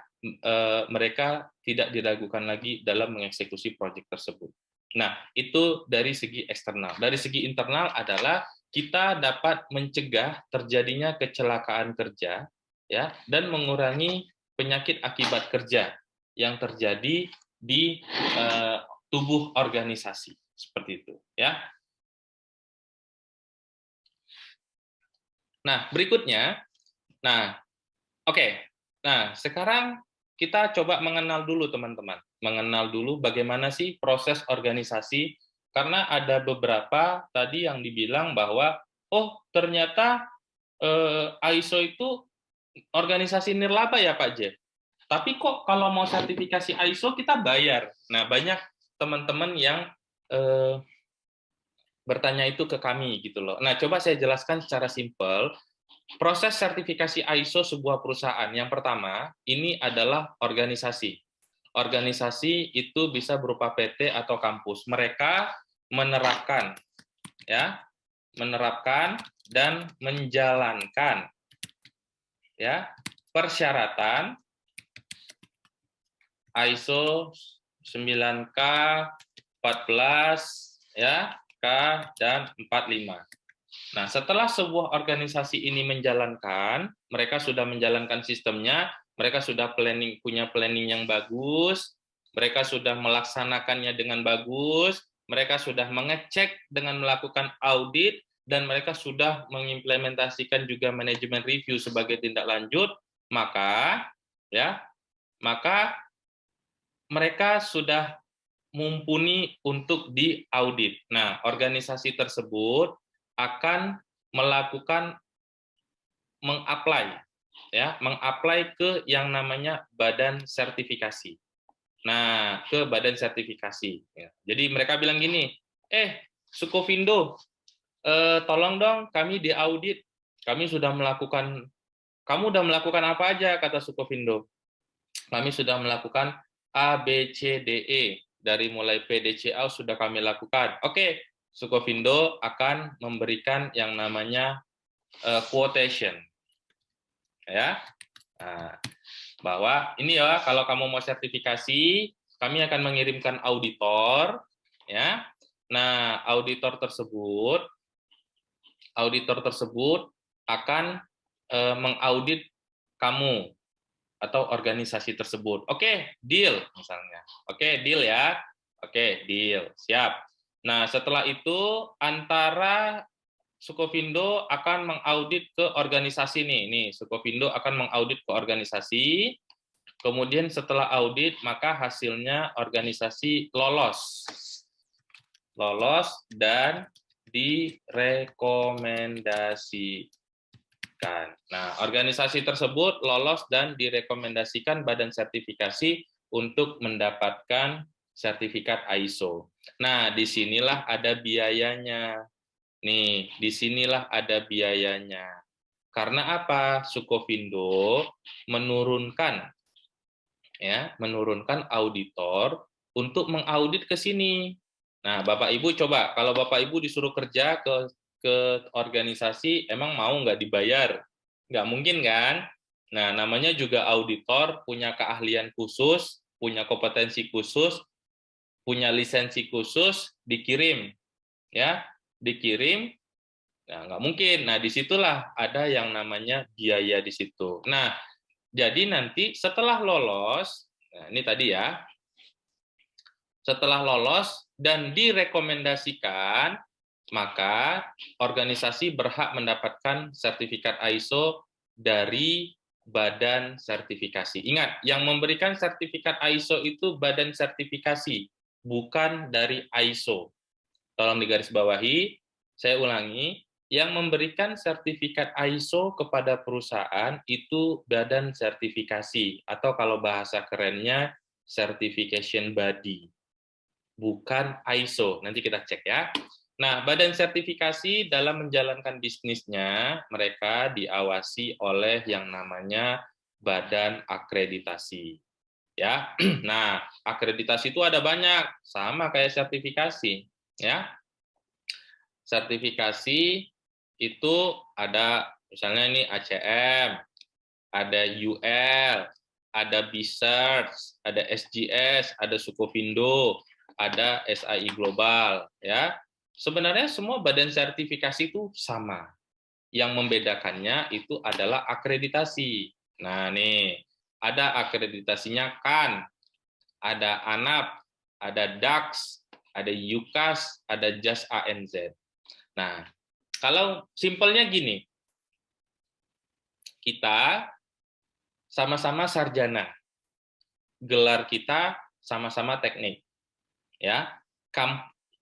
mereka tidak diragukan lagi dalam mengeksekusi project tersebut. Nah, itu dari segi eksternal. Dari segi internal adalah kita dapat mencegah terjadinya kecelakaan kerja, ya, dan mengurangi penyakit akibat kerja yang terjadi di tubuh organisasi. Seperti itu, ya. Nah, berikutnya, oke. Nah, sekarang kita coba mengenal dulu, teman-teman. Mengenal dulu bagaimana sih proses organisasi, karena ada beberapa tadi yang dibilang bahwa, oh, ternyata ISO itu organisasi nirlaba ya, Pak Jeff. Tapi kok kalau mau sertifikasi ISO kita bayar. Nah, banyak teman-teman yang bertanya itu ke kami gitu loh. Nah, coba saya jelaskan secara simpel. Proses sertifikasi ISO sebuah perusahaan, yang pertama, ini adalah organisasi. Organisasi itu bisa berupa PT atau kampus. Mereka menerapkan, ya, menerapkan dan menjalankan, ya, persyaratan ISO 9K, 14, ya, K dan 45. Nah, setelah sebuah organisasi ini menjalankan, mereka sudah menjalankan sistemnya, mereka sudah punya planning yang bagus, mereka sudah melaksanakannya dengan bagus, mereka sudah mengecek dengan melakukan audit, dan mereka sudah mengimplementasikan juga manajemen review sebagai tindak lanjut, maka mereka sudah mumpuni untuk diaudit. Nah, organisasi tersebut akan melakukan mengapply ke yang namanya badan sertifikasi. Nah, ke badan sertifikasi. Ya. Jadi mereka bilang gini, Sukovindo, tolong dong kami diaudit. Kamu udah melakukan apa aja, kata Sukovindo. Kami sudah melakukan A, B, C, D, E. Dari mulai PDCA sudah kami lakukan. Oke, Sukovindo akan memberikan yang namanya quotation, ya, bahwa ini ya, kalau kamu mau sertifikasi, kami akan mengirimkan auditor, ya. Nah, auditor tersebut akan mengaudit kamu atau organisasi tersebut. Oke, deal misalnya. Oke, deal ya. Oke, deal. Siap. Nah, setelah itu antara Sukovindo akan mengaudit ke organisasi nih. Sukovindo akan mengaudit ke organisasi. Kemudian setelah audit, maka hasilnya organisasi lolos. Lolos dan direkomendasikan. Nah, organisasi tersebut lolos dan direkomendasikan badan sertifikasi untuk mendapatkan sertifikat ISO. Nah, disinilah ada biayanya. Nih, disinilah ada biayanya. Karena apa? Sukovindo menurunkan auditor untuk mengaudit ke sini. Nah, Bapak Ibu coba, kalau Bapak Ibu disuruh kerja ke organisasi, emang mau nggak dibayar? Nggak mungkin kan? Nah, namanya juga auditor, punya keahlian khusus, punya kompetensi khusus, punya lisensi khusus, dikirim. Nah, nggak mungkin. Nah, disitulah ada yang namanya biaya di situ. Nah, jadi nanti setelah lolos, nah ini tadi ya, setelah lolos dan direkomendasikan, maka organisasi berhak mendapatkan sertifikat ISO dari badan sertifikasi. Ingat, yang memberikan sertifikat ISO itu badan sertifikasi, bukan dari ISO. Tolong digarisbawahi, saya ulangi, yang memberikan sertifikat ISO kepada perusahaan itu badan sertifikasi, atau kalau bahasa kerennya, certification body, bukan ISO. Nanti kita cek ya. Nah, badan sertifikasi dalam menjalankan bisnisnya, mereka diawasi oleh yang namanya badan akreditasi. Ya, nah, akreditasi itu ada banyak, sama kayak sertifikasi. Ya, sertifikasi itu ada misalnya ini ACM, ada UL, ada B-Search, ada SGS, ada Sukovindo, ada SAI Global, ya. Sebenarnya semua badan sertifikasi itu sama. Yang membedakannya itu adalah akreditasi. Nah, nih, Ada akreditasinya KAN, ada ANAP, ada DAX, ada UKAS, ada JAS ANZ. Nah, kalau simpelnya gini, kita sama-sama sarjana, gelar kita sama-sama teknik, ya.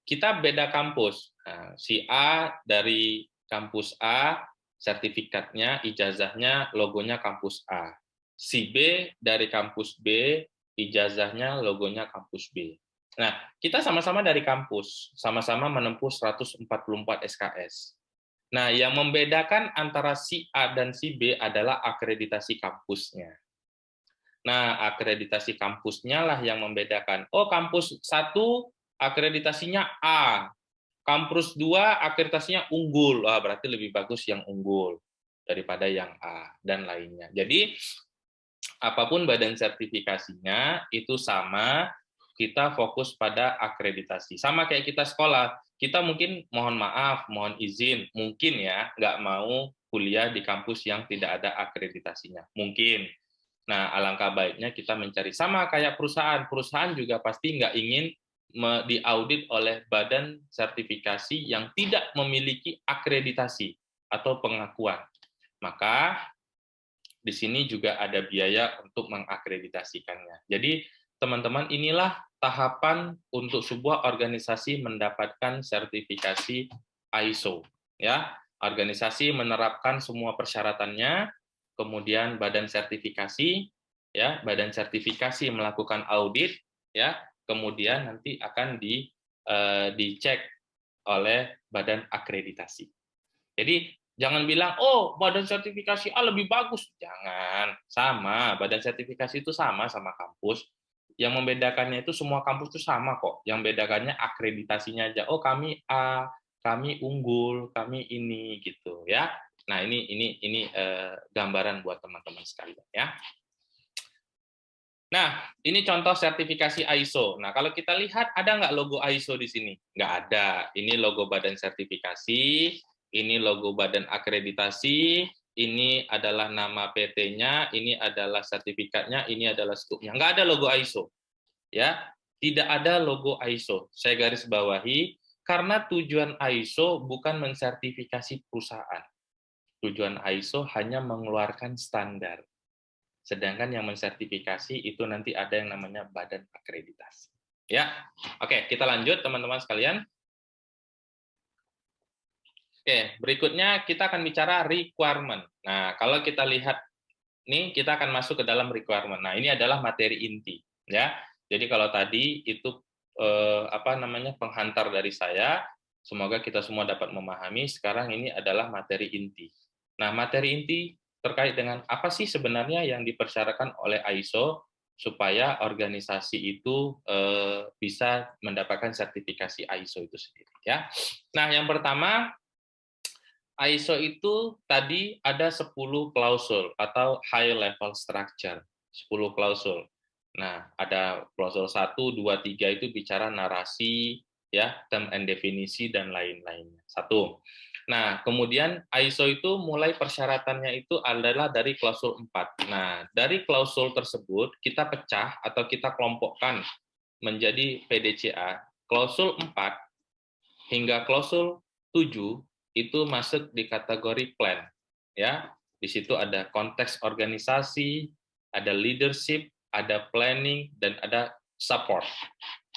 Kita beda kampus. Nah, si A dari kampus A, sertifikatnya, ijazahnya, logonya kampus A. Si B dari kampus B, ijazahnya, logonya kampus B. Nah, kita sama-sama dari kampus, sama-sama menempuh 144 SKS. Nah, yang membedakan antara si A dan si B adalah akreditasi kampusnya. Nah, akreditasi kampusnya lah yang membedakan. Oh, kampus 1 akreditasinya A, kampus 2 akreditasinya unggul. Wah, berarti lebih bagus yang unggul daripada yang A, dan lainnya. Jadi, apapun badan sertifikasinya, itu sama, kita fokus pada akreditasi. Sama kayak kita sekolah, kita mungkin mohon maaf, mohon izin, mungkin ya, nggak mau kuliah di kampus yang tidak ada akreditasinya. Mungkin. Nah, alangkah baiknya kita mencari. Sama kayak perusahaan. Perusahaan juga pasti nggak ingin diaudit oleh badan sertifikasi yang tidak memiliki akreditasi atau pengakuan. Maka di sini juga ada biaya untuk mengakreditasikannya. Jadi, teman-teman, inilah tahapan untuk sebuah organisasi mendapatkan sertifikasi ISO. Ya, organisasi menerapkan semua persyaratannya, kemudian badan sertifikasi, ya, badan sertifikasi melakukan audit, ya, kemudian nanti akan dicek oleh badan akreditasi. Jadi jangan bilang, oh badan sertifikasi A lebih bagus. Jangan, sama. Badan sertifikasi itu sama kampus. Yang membedakannya itu semua kampus itu sama kok. Yang bedakannya akreditasinya aja. Oh kami A, kami unggul, kami ini gitu ya. Nah ini gambaran buat teman-teman sekalian ya. Nah, ini contoh sertifikasi ISO. Nah, kalau kita lihat, ada nggak logo ISO di sini? Nggak ada. Ini logo badan sertifikasi, ini logo badan akreditasi, ini adalah nama PT-nya, ini adalah sertifikatnya, ini adalah skupnya. Nggak ada logo ISO. Ya, tidak ada logo ISO. Saya garis bawahi, karena tujuan ISO bukan mensertifikasi perusahaan. Tujuan ISO hanya mengeluarkan standar. Sedangkan yang mensertifikasi itu nanti ada yang namanya badan akreditasi. Ya, oke, kita lanjut teman-teman sekalian. Oke, berikutnya kita akan bicara requirement. Nah, kalau kita lihat nih, kita akan masuk ke dalam requirement. Nah, ini adalah materi inti, ya. Jadi kalau tadi itu penghantar dari saya, semoga kita semua dapat memahami. Sekarang ini adalah materi inti. Nah, materi inti terkait dengan apa sih sebenarnya yang dipersyaratkan oleh ISO supaya organisasi itu bisa mendapatkan sertifikasi ISO itu sendiri, ya. Nah, yang pertama, ISO itu tadi ada 10 klausul atau high level structure, 10 klausul. Nah, ada klausul 1, 2, 3 itu bicara narasi, ya, term and definisi dan lain-lainnya. 1. Nah, kemudian ISO itu mulai persyaratannya itu adalah dari klausul 4. Nah, dari klausul tersebut kita pecah atau kita kelompokkan menjadi PDCA. Klausul 4 hingga klausul 7 itu masuk di kategori plan, ya. Di situ ada konteks organisasi, ada leadership, ada planning, dan ada support,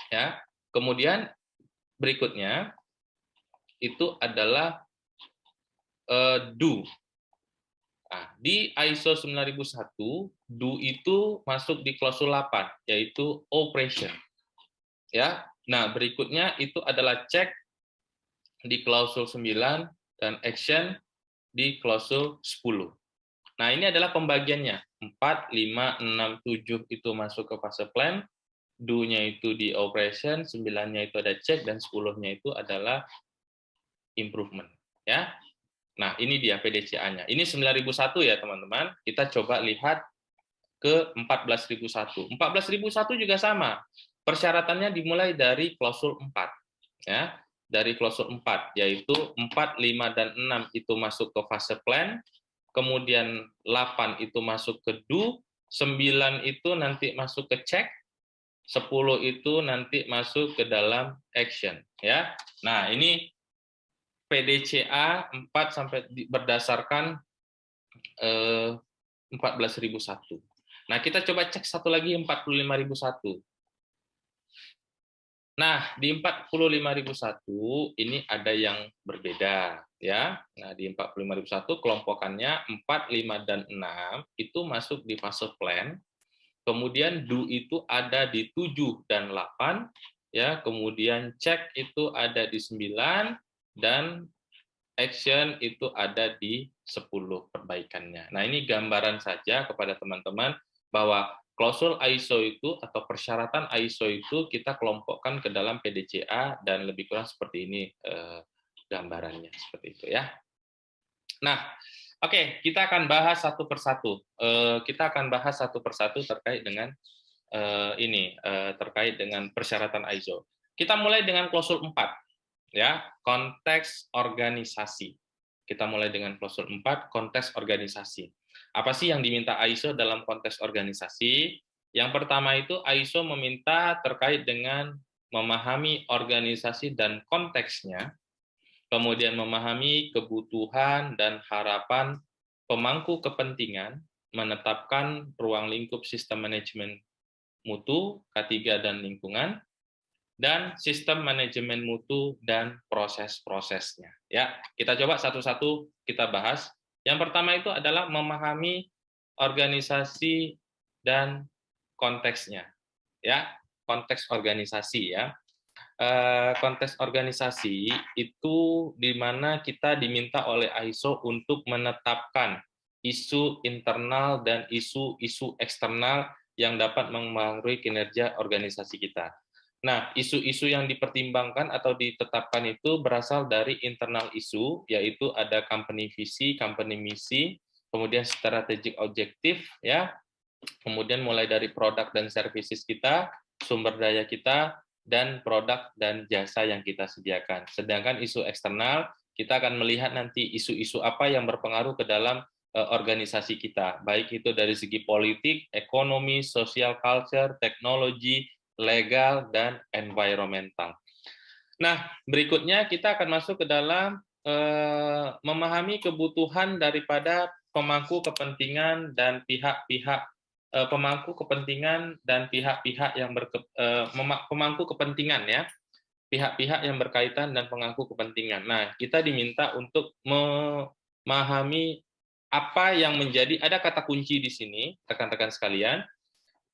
ya. Kemudian berikutnya itu adalah do. Nah, di ISO 9001, do itu masuk di klausul 8, yaitu operation, ya. Nah, berikutnya itu adalah check di klausul 9 dan action di klausul 10. Nah, ini adalah pembagiannya. 4, 5, 6, 7 itu masuk ke fase plan, do-nya itu di operation, 9-nya itu ada check, dan 10-nya itu adalah improvement. Ya. Nah, ini dia PDCA-nya. Ini 9001 ya, teman-teman. Kita coba lihat ke 14001. 14001 juga sama. Persyaratannya dimulai dari klausul 4. Ya. Dari klausul 4, yaitu 4, 5, dan 6 itu masuk ke fase plan, kemudian 8 itu masuk ke do, 9 itu nanti masuk ke check, 10 itu nanti masuk ke dalam action, ya. Nah, ini PDCA 4 sampai berdasarkan 14.001. Nah, kita coba cek satu lagi 45.001. Nah, di 45.001 ini ada yang berbeda, ya. Nah, di 45.001 kelompokannya 4, 5, dan 6 itu masuk di fase plan. Kemudian do itu ada di 7 dan 8, ya. Kemudian check itu ada di 9 dan action itu ada di 10 perbaikannya. Nah, ini gambaran saja kepada teman-teman bahwa klausul ISO itu atau persyaratan ISO itu kita kelompokkan ke dalam PDCA dan lebih kurang seperti ini gambarannya, seperti itu ya. Nah, oke, kita akan bahas satu persatu. Kita akan bahas satu persatu terkait dengan terkait dengan persyaratan ISO. Kita mulai dengan klausul 4, ya, konteks organisasi. Kita mulai dengan klausul 4, konteks organisasi. Apa sih yang diminta ISO dalam konteks organisasi? Yang pertama itu ISO meminta terkait dengan memahami organisasi dan konteksnya, kemudian memahami kebutuhan dan harapan pemangku kepentingan, menetapkan ruang lingkup sistem manajemen mutu, K3 dan lingkungan, dan sistem manajemen mutu dan proses-prosesnya. Ya, kita coba satu-satu kita bahas. Yang pertama itu adalah memahami organisasi dan konteksnya. Ya, konteks organisasi ya. Konteks organisasi itu di mana kita diminta oleh ISO untuk menetapkan isu internal dan isu-isu eksternal yang dapat mempengaruhi kinerja organisasi kita. Nah, isu-isu yang dipertimbangkan atau ditetapkan itu berasal dari internal isu, yaitu ada company visi, company misi, kemudian strategic objektif, ya, kemudian mulai dari produk dan services kita, sumber daya kita, dan produk dan jasa yang kita sediakan. Sedangkan isu eksternal, kita akan melihat nanti isu-isu apa yang berpengaruh ke dalam organisasi kita, baik itu dari segi politik, ekonomi, social culture, teknologi, legal, dan environmental. Nah, berikutnya kita akan masuk ke dalam memahami kebutuhan daripada pemangku kepentingan dan pihak-pihak pemangku kepentingan dan pihak-pihak yang pemangku kepentingan ya, pihak-pihak yang berkaitan dan pemangku kepentingan. Nah, kita diminta untuk memahami apa yang menjadi, ada kata kunci di sini, rekan-rekan sekalian.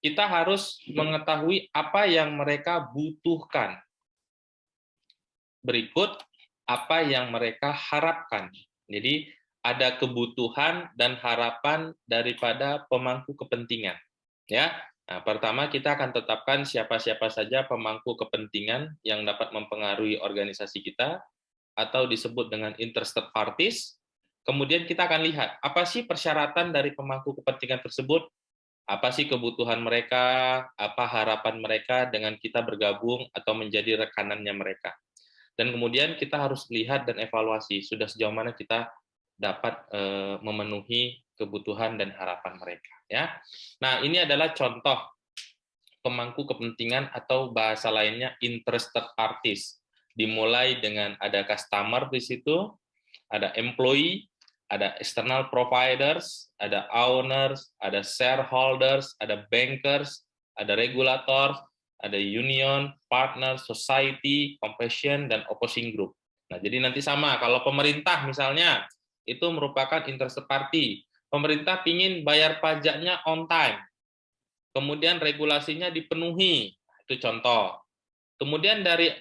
Kita harus mengetahui apa yang mereka butuhkan. Berikut apa yang mereka harapkan. Jadi ada kebutuhan dan harapan daripada pemangku kepentingan. Ya, nah, pertama kita akan tetapkan siapa-siapa saja pemangku kepentingan yang dapat mempengaruhi organisasi kita atau disebut dengan interested parties. Kemudian kita akan lihat apa sih persyaratan dari pemangku kepentingan tersebut. Apa sih kebutuhan mereka, apa harapan mereka dengan kita bergabung atau menjadi rekanannya mereka. Dan kemudian kita harus lihat dan evaluasi sudah sejauh mana kita dapat memenuhi kebutuhan dan harapan mereka. Ya, nah ini adalah contoh pemangku kepentingan atau bahasa lainnya interested parties. Dimulai dengan ada customer di situ, ada employee, ada external providers, ada owners, ada shareholders, ada bankers, ada regulator, ada union, partner, society, compassion, dan opposing group. Nah, jadi nanti sama, kalau pemerintah misalnya, itu merupakan interested party. Pemerintah ingin bayar pajaknya on time, kemudian regulasinya dipenuhi, itu contoh. Kemudian dari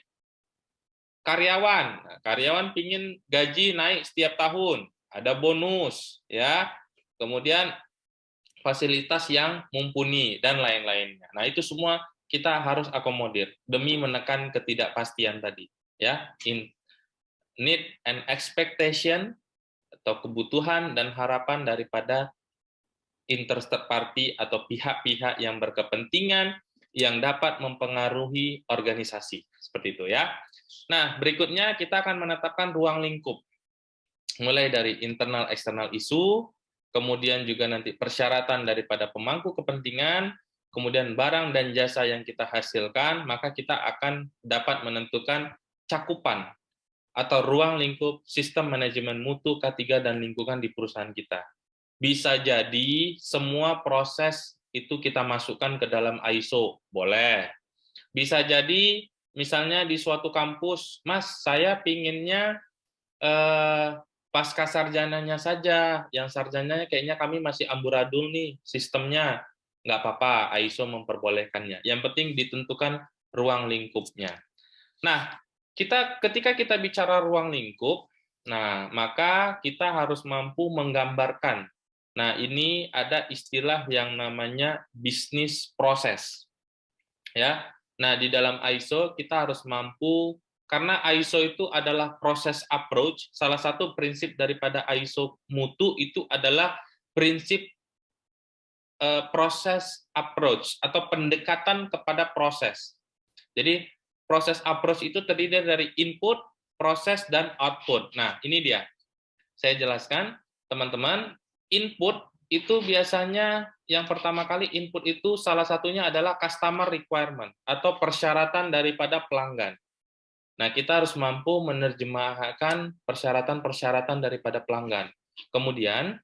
karyawan ingin gaji naik setiap tahun, ada bonus, ya, kemudian fasilitas yang mumpuni dan lain-lainnya. Nah, itu semua kita harus akomodir demi menekan ketidakpastian tadi, ya. Need and expectation atau kebutuhan dan harapan daripada interested party atau pihak-pihak yang berkepentingan yang dapat mempengaruhi organisasi, seperti itu ya. Nah, berikutnya kita akan menetapkan ruang lingkup mulai dari internal eksternal isu, kemudian juga nanti persyaratan daripada pemangku kepentingan, kemudian barang dan jasa yang kita hasilkan, maka kita akan dapat menentukan cakupan atau ruang lingkup sistem manajemen mutu K3 dan lingkungan di perusahaan kita. Bisa jadi semua proses itu kita masukkan ke dalam ISO, boleh. Bisa jadi misalnya di suatu kampus, Mas, saya pinginnya pasca sarjananya saja, yang sarjananya kayaknya kami masih amburadul nih sistemnya, nggak apa-apa, ISO memperbolehkannya. Yang penting ditentukan ruang lingkupnya. Nah, ketika kita bicara ruang lingkup, nah maka kita harus mampu menggambarkan. Nah, ini ada istilah yang namanya bisnis proses. Ya. Nah, di dalam ISO kita harus mampu, karena ISO itu adalah proses approach, salah satu prinsip daripada ISO mutu itu adalah prinsip proses approach atau pendekatan kepada proses. Jadi proses approach itu terdiri dari input, proses, dan output. Nah, ini dia. Saya jelaskan, teman-teman, input itu biasanya yang pertama kali input itu salah satunya adalah customer requirement atau persyaratan daripada pelanggan. Nah, kita harus mampu menerjemahkan persyaratan-persyaratan daripada pelanggan. Kemudian,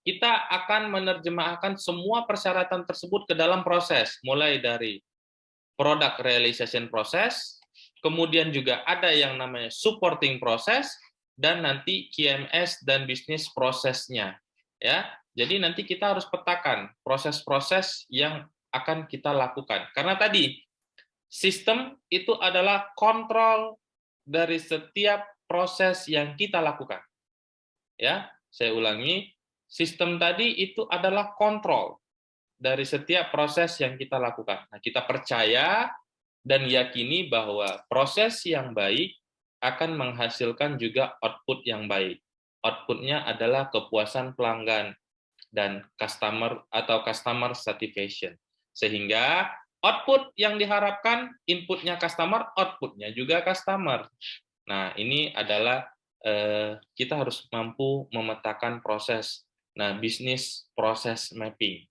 kita akan menerjemahkan semua persyaratan tersebut ke dalam proses, mulai dari product realization process, kemudian juga ada yang namanya supporting process, dan nanti QMS dan bisnis prosesnya. Ya, jadi nanti kita harus petakan proses-proses yang akan kita lakukan. Karena tadi sistem itu adalah kontrol dari setiap proses yang kita lakukan. Ya, saya ulangi, sistem tadi itu adalah kontrol dari setiap proses yang kita lakukan. Nah, kita percaya dan yakini bahwa proses yang baik akan menghasilkan juga output yang baik. Outputnya adalah kepuasan pelanggan dan customer satisfaction. Sehingga output yang diharapkan, inputnya customer, outputnya juga customer. Nah, ini adalah kita harus mampu memetakan proses. Nah, bisnis proses mapping.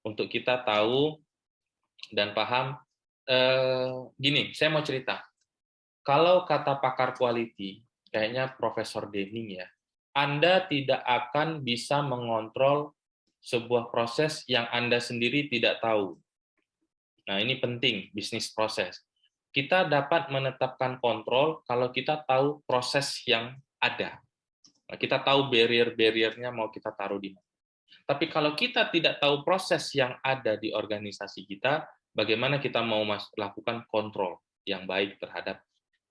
Untuk kita tahu dan paham, gini, saya mau cerita. Kalau kata pakar quality, kayaknya Profesor Denning ya, Anda tidak akan bisa mengontrol sebuah proses yang Anda sendiri tidak tahu. Nah, ini penting, bisnis proses. Kita dapat menetapkan kontrol kalau kita tahu proses yang ada. Nah, kita tahu barrier-barriernya mau kita taruh di mana. Tapi kalau kita tidak tahu proses yang ada di organisasi kita, bagaimana kita mau lakukan kontrol yang baik terhadap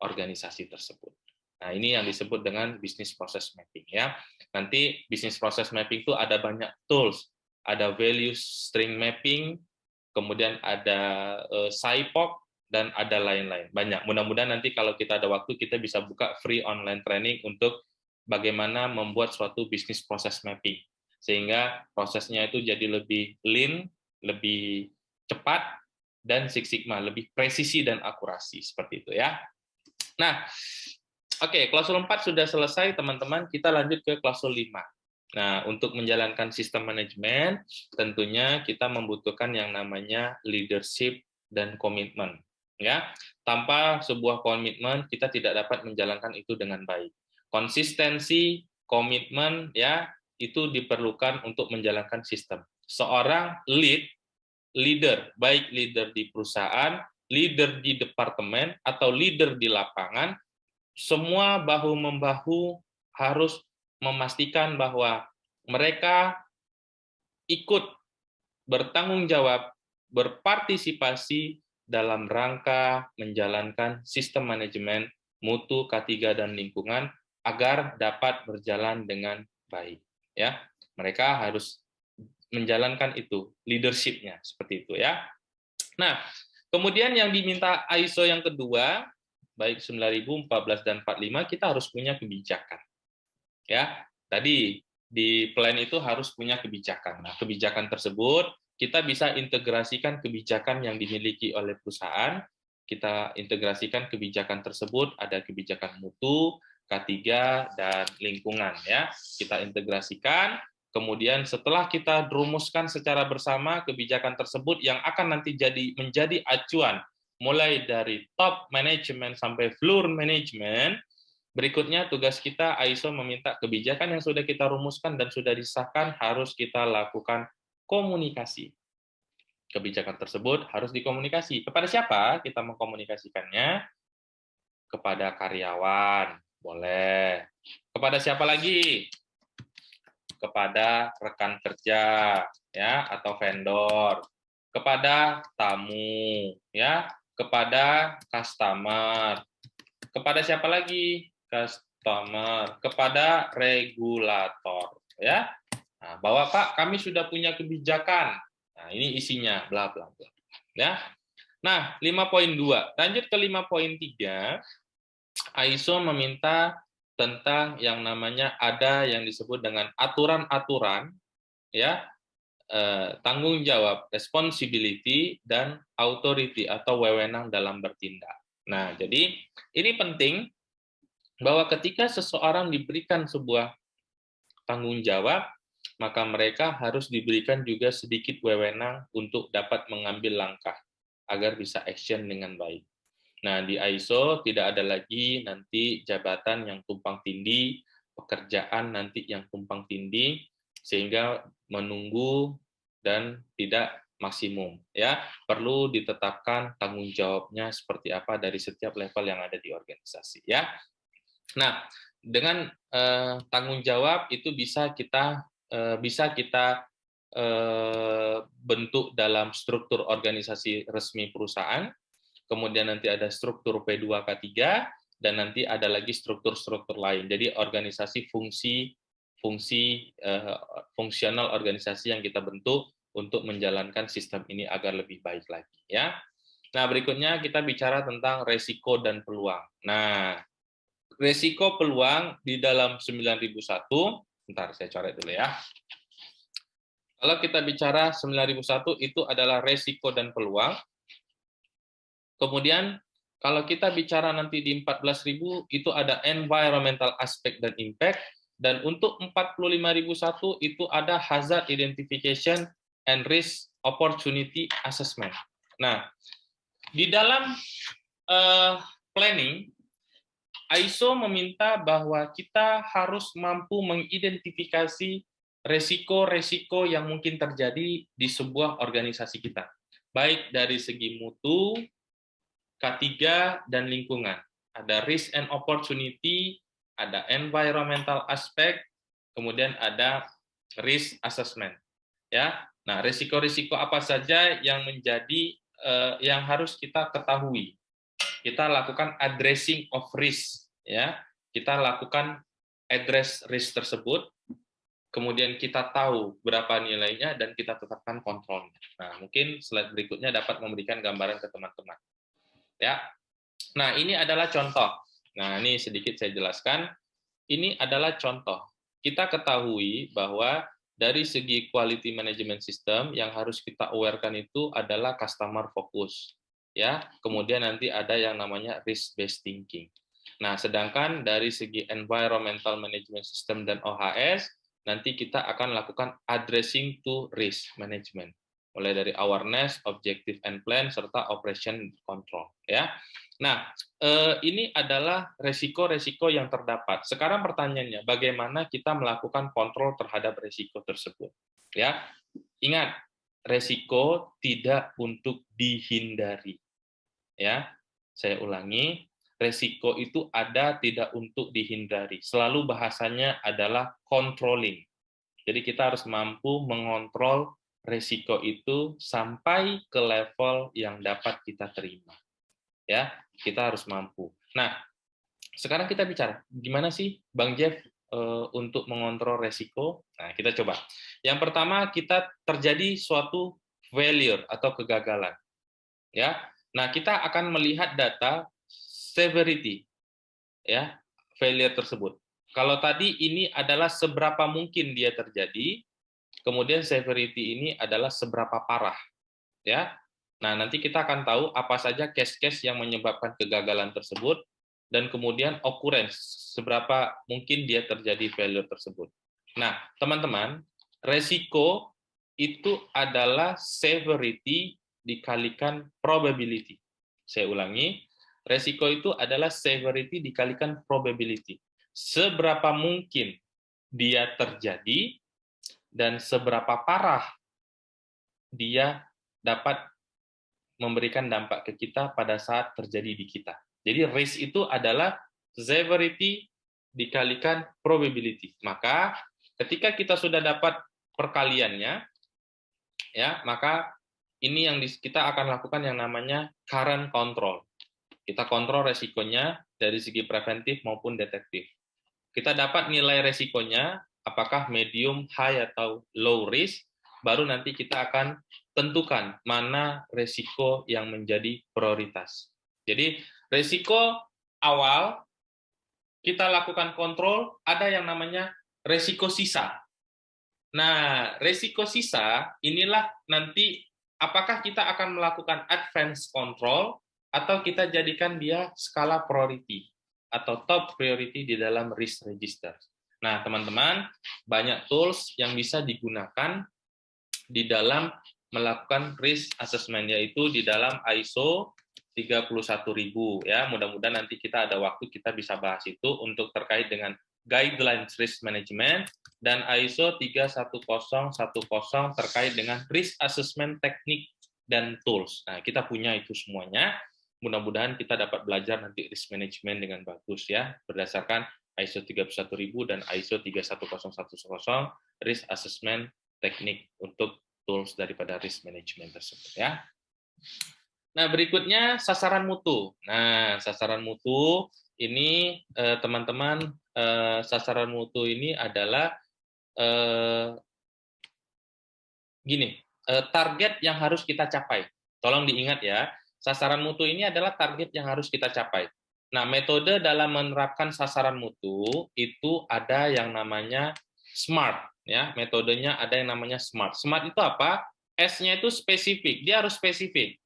organisasi tersebut. Nah, ini yang disebut dengan business process mapping ya. Nanti business process mapping itu ada banyak tools, ada value string mapping, kemudian ada SciPOC, dan ada lain-lain. Banyak. Mudah-mudahan nanti kalau kita ada waktu, kita bisa buka free online training untuk bagaimana membuat suatu business process mapping. Sehingga prosesnya itu jadi lebih lean, lebih cepat, dan Six Sigma, lebih presisi dan akurasi. Seperti itu ya. Nah, oke, klausul 4 sudah selesai, teman-teman. Kita lanjut ke klausul 5. Nah, untuk menjalankan sistem manajemen, tentunya kita membutuhkan yang namanya leadership dan komitmen. Ya, tanpa sebuah komitmen kita tidak dapat menjalankan itu dengan baik. Konsistensi, komitmen, ya, itu diperlukan untuk menjalankan sistem. Seorang leader, baik leader di perusahaan, leader di departemen, atau leader di lapangan, semua bahu-membahu harus memastikan bahwa mereka ikut bertanggung jawab, berpartisipasi dalam rangka menjalankan sistem manajemen mutu K3 dan lingkungan agar dapat berjalan dengan baik. Ya, mereka harus menjalankan itu, leadership-nya seperti itu ya. Nah, kemudian yang diminta ISO yang kedua, baik 9000, 14 dan 45, kita harus punya kebijakan. Ya, tadi di plan itu harus punya kebijakan. Nah, kebijakan tersebut kita bisa integrasikan kebijakan yang dimiliki oleh perusahaan, kita integrasikan kebijakan tersebut, ada kebijakan mutu, K3, dan lingkungan ya. Kita integrasikan, Kemudian setelah kita rumuskan secara bersama kebijakan tersebut yang akan nanti menjadi acuan mulai dari top management sampai floor management, berikutnya tugas kita ISO meminta kebijakan yang sudah kita rumuskan dan sudah disahkan harus kita lakukan komunikasi. Kebijakan tersebut harus dikomunikasi. Kepada siapa kita mengkomunikasikannya? Kepada karyawan, boleh. Kepada siapa lagi? Kepada rekan kerja, ya, atau vendor. Kepada tamu, ya, kepada customer. Kepada siapa lagi? Customer. Kepada regulator, ya. Nah, bahwa Pak, kami sudah punya kebijakan. Nah, ini isinya, bla bla bla. Ya. Nah, 5.2. Lanjut ke 5.3. ISO meminta tentang yang namanya ada yang disebut dengan aturan-aturan, ya, tanggung jawab, responsibility, dan authority atau wewenang dalam bertindak. Nah, jadi ini penting bahwa ketika seseorang diberikan sebuah tanggung jawab, maka mereka harus diberikan juga sedikit wewenang untuk dapat mengambil langkah agar bisa action dengan baik. Nah, di ISO tidak ada lagi nanti jabatan yang tumpang tindih, pekerjaan nanti yang tumpang tindih, sehingga menunggu dan tidak maksimum. Ya, perlu ditetapkan tanggung jawabnya seperti apa dari setiap level yang ada di organisasi. Ya, nah dengan tanggung jawab itu bisa kita bentuk dalam struktur organisasi resmi perusahaan. Kemudian nanti ada struktur P2K3, dan nanti ada lagi struktur-struktur lain. Jadi organisasi fungsional organisasi yang kita bentuk untuk menjalankan sistem ini agar lebih baik lagi, ya. Nah, berikutnya kita bicara tentang resiko dan peluang. Nah, resiko peluang di dalam 9001, bentar saya coret dulu ya. Kalau kita bicara 9001 itu adalah resiko dan peluang. Kemudian kalau kita bicara nanti di 14.000 itu ada environmental aspect dan impact, dan untuk 45.001 itu ada hazard identification and risk opportunity assessment. Nah, di dalam planning ISO meminta bahwa kita harus mampu mengidentifikasi resiko-resiko yang mungkin terjadi di sebuah organisasi kita, baik dari segi mutu, K3, dan lingkungan. Ada risk and opportunity, ada environmental aspect, kemudian ada risk assessment. Ya, nah risiko-risiko apa saja yang menjadi yang harus kita ketahui? Kita lakukan addressing of risk, ya. Kita lakukan address risk tersebut, kemudian kita tahu berapa nilainya dan kita tetapkan kontrolnya. Nah, mungkin slide berikutnya dapat memberikan gambaran ke teman-teman. Ya. Nah, ini adalah contoh. Nah, ini sedikit saya jelaskan. Ini adalah contoh. Kita ketahui bahwa dari segi quality management system yang harus kita awarekan itu adalah customer focus. Ya, kemudian nanti ada yang namanya risk based thinking. Nah, sedangkan dari segi environmental management system dan OHS nanti kita akan lakukan addressing to risk management, mulai dari awareness, objective and plan, serta operation control. Ya, nah ini adalah resiko-resiko yang terdapat. Sekarang pertanyaannya, bagaimana kita melakukan kontrol terhadap resiko tersebut? Ya, ingat, resiko tidak untuk dihindari. Ya, saya ulangi, resiko itu ada tidak untuk dihindari. Selalu bahasanya adalah controlling. Jadi kita harus mampu mengontrol resiko itu sampai ke level yang dapat kita terima. Ya, kita harus mampu. Nah, sekarang kita bicara gimana sih Bang Jeff untuk mengontrol resiko? Nah, kita coba. Yang pertama, kita terjadi suatu failure atau kegagalan. Ya. Nah, kita akan melihat data severity, ya, failure tersebut. Kalau tadi ini adalah seberapa mungkin dia terjadi, kemudian severity ini adalah seberapa parah, ya. Nah, nanti kita akan tahu apa saja case-case yang menyebabkan kegagalan tersebut, dan kemudian occurrence, seberapa mungkin dia terjadi failure tersebut. Nah, teman-teman, Resiko itu adalah severity dikalikan probability. Saya ulangi, resiko itu adalah severity dikalikan probability. Seberapa mungkin dia terjadi dan seberapa parah dia dapat memberikan dampak ke kita pada saat terjadi di kita. Jadi risk itu adalah severity dikalikan probability. Maka ketika kita sudah dapat perkaliannya, ya, maka ini yang kita akan lakukan yang namanya current control. Kita kontrol resikonya dari segi preventif maupun detektif. Kita dapat nilai resikonya, apakah medium, high, atau low risk, baru nanti kita akan tentukan mana resiko yang menjadi prioritas. Jadi, resiko awal, kita lakukan kontrol, ada yang namanya resiko sisa. Nah, resiko sisa, inilah nanti apakah kita akan melakukan advance control, atau kita jadikan dia skala priority, atau top priority di dalam risk register. Nah, teman-teman, banyak tools yang bisa digunakan di dalam melakukan risk assessment, yaitu di dalam ISO 31000 ya. Mudah-mudahan nanti kita ada waktu kita bisa bahas itu untuk terkait dengan guidelines risk management dan ISO 31010 terkait dengan risk assessment teknik dan tools. Nah, kita punya itu semuanya. Mudah-mudahan kita dapat belajar nanti risk management dengan bagus ya, berdasarkan ISO 31000 dan ISO 31010 risk assessment teknik untuk tools daripada risk management tersebut ya. Nah, berikutnya sasaran mutu. Nah, sasaran mutu ini teman-teman, sasaran mutu ini adalah gini, target yang harus kita capai. Tolong diingat ya, sasaran mutu ini adalah target yang harus kita capai. Nah, metode dalam menerapkan sasaran mutu itu ada yang namanya SMART ya. Metodenya ada yang namanya SMART. SMART itu apa? S-nya itu spesifik, dia harus spesifik.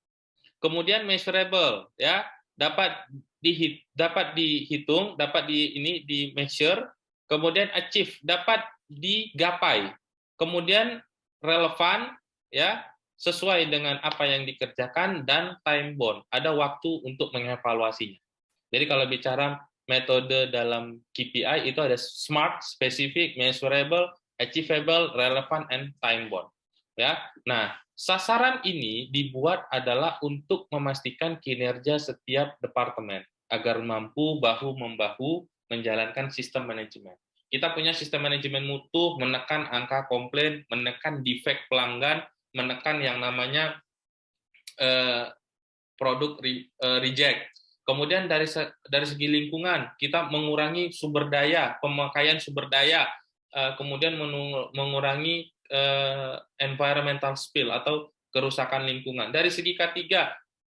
Kemudian measurable ya, dapat dihitung, dapat di measure, kemudian achieve, dapat digapai. Kemudian relevan ya, sesuai dengan apa yang dikerjakan, dan time bound, ada waktu untuk mengevaluasinya. Jadi kalau bicara metode dalam KPI itu ada SMART, specific, measurable, achievable, relevant, and time bound. Ya. Nah, sasaran ini dibuat adalah untuk memastikan kinerja setiap departemen agar mampu bahu-membahu menjalankan sistem manajemen. Kita punya sistem manajemen mutu, menekan angka komplain, menekan defect pelanggan, menekan yang namanya produk reject. Kemudian dari segi lingkungan, kita mengurangi sumber daya, pemakaian sumber daya, kemudian mengurangi environmental spill atau kerusakan lingkungan. Dari segi K3,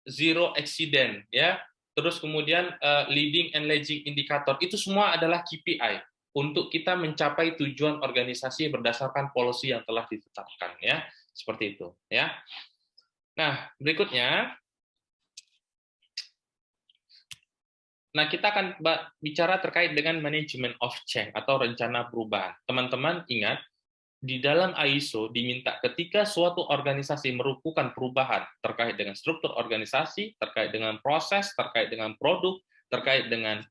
zero accident, ya. Terus kemudian leading and lagging indicator, itu semua adalah KPI untuk kita mencapai tujuan organisasi berdasarkan policy yang telah ditetapkan, ya. Seperti itu, ya. Nah, berikutnya. Nah, kita akan bicara terkait dengan management of change atau rencana perubahan. Teman-teman ingat, di dalam ISO diminta ketika suatu organisasi melakukan perubahan terkait dengan struktur organisasi, terkait dengan proses, terkait dengan produk, terkait dengan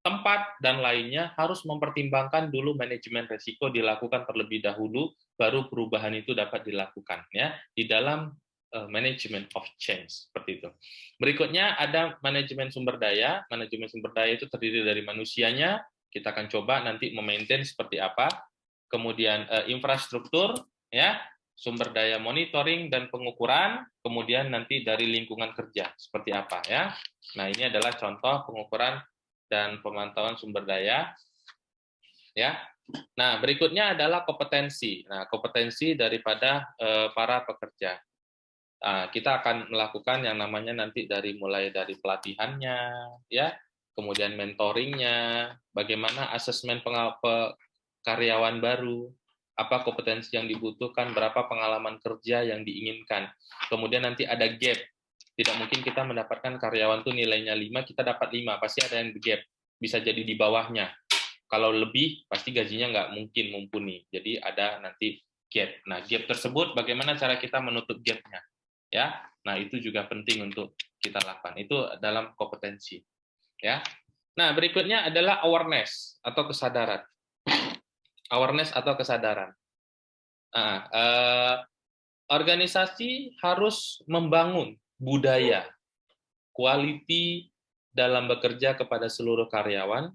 tempat, dan lainnya, harus mempertimbangkan dulu manajemen risiko dilakukan terlebih dahulu, baru perubahan itu dapat dilakukan. Ya, di dalam management of change, seperti itu. Berikutnya ada manajemen sumber daya. Manajemen sumber daya itu terdiri dari manusianya, kita akan coba nanti memaintain seperti apa. Kemudian infrastruktur, ya, sumber daya monitoring dan pengukuran, kemudian nanti dari lingkungan kerja seperti apa ya. Nah, ini adalah contoh pengukuran dan pemantauan sumber daya. Ya. Nah, berikutnya adalah kompetensi. Nah, kompetensi daripada para pekerja. Kita akan melakukan yang namanya nanti mulai dari pelatihannya, ya, kemudian mentoringnya, bagaimana asesmen karyawan baru, apa kompetensi yang dibutuhkan, berapa pengalaman kerja yang diinginkan. Kemudian nanti ada gap. Tidak mungkin kita mendapatkan karyawan tuh nilainya 5, kita dapat 5, pasti ada yang gap. Bisa jadi di bawahnya. Kalau lebih, pasti gajinya nggak mungkin mumpuni. Jadi ada nanti gap. Nah, gap tersebut bagaimana cara kita menutup gapnya? Ya, nah itu juga penting untuk kita lakukan. Itu dalam kompetensi. Ya. Nah, berikutnya adalah awareness atau kesadaran. Awareness atau kesadaran. Nah, organisasi harus membangun budaya quality dalam bekerja kepada seluruh karyawan,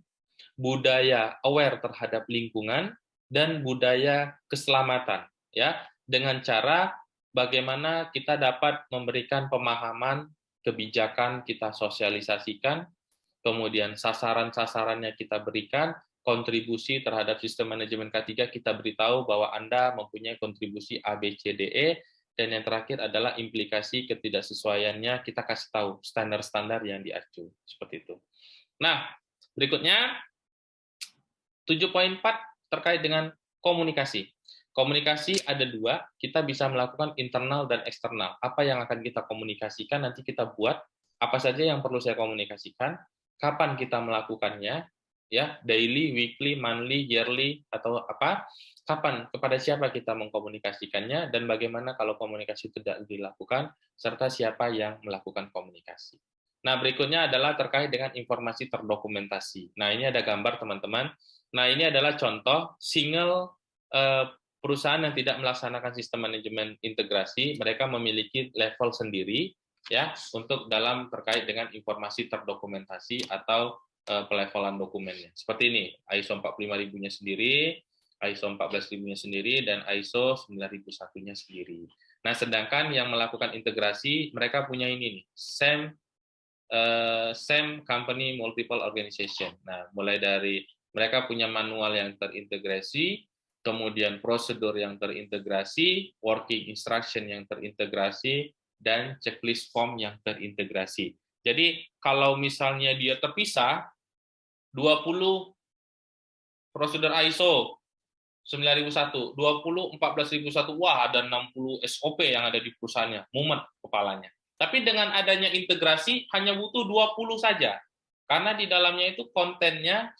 budaya aware terhadap lingkungan, dan budaya keselamatan, ya, dengan cara bagaimana kita dapat memberikan pemahaman kebijakan kita sosialisasikan, kemudian sasaran-sasarannya kita berikan, kontribusi terhadap sistem manajemen K3 kita beritahu bahwa Anda mempunyai kontribusi A, B, C, D, E, dan yang terakhir adalah implikasi ketidaksesuaiannya kita kasih tahu standar-standar yang diacu, seperti itu. Nah, berikutnya 7.4 terkait dengan komunikasi. Komunikasi ada dua, kita bisa melakukan internal dan eksternal. Apa yang akan kita komunikasikan, nanti kita buat, apa saja yang perlu saya komunikasikan, kapan kita melakukannya, ya, daily, weekly, monthly, yearly, atau apa, kapan, kepada siapa kita mengkomunikasikannya, dan bagaimana kalau komunikasi tidak dilakukan, serta siapa yang melakukan komunikasi. Nah, berikutnya adalah terkait dengan informasi terdokumentasi. Nah, ini ada gambar, teman-teman. Nah, ini adalah contoh single perusahaan yang tidak melaksanakan sistem manajemen integrasi, mereka memiliki level sendiri ya untuk dalam terkait dengan informasi terdokumentasi atau pelevelan dokumennya. Seperti ini, ISO 45000-nya sendiri, ISO 14000-nya sendiri, dan ISO 9001-nya sendiri. Nah, sedangkan yang melakukan integrasi, mereka punya ini nih, same company multiple organization. Nah, mulai dari mereka punya manual yang terintegrasi, kemudian prosedur yang terintegrasi, working instruction yang terintegrasi, dan checklist form yang terintegrasi. Jadi, kalau misalnya dia terpisah, 20 prosedur ISO 9001, 20 14001, wah ada 60 SOP yang ada di perusahaannya, mumet kepalanya. Tapi dengan adanya integrasi hanya butuh 20 saja. Karena di dalamnya itu kontennya,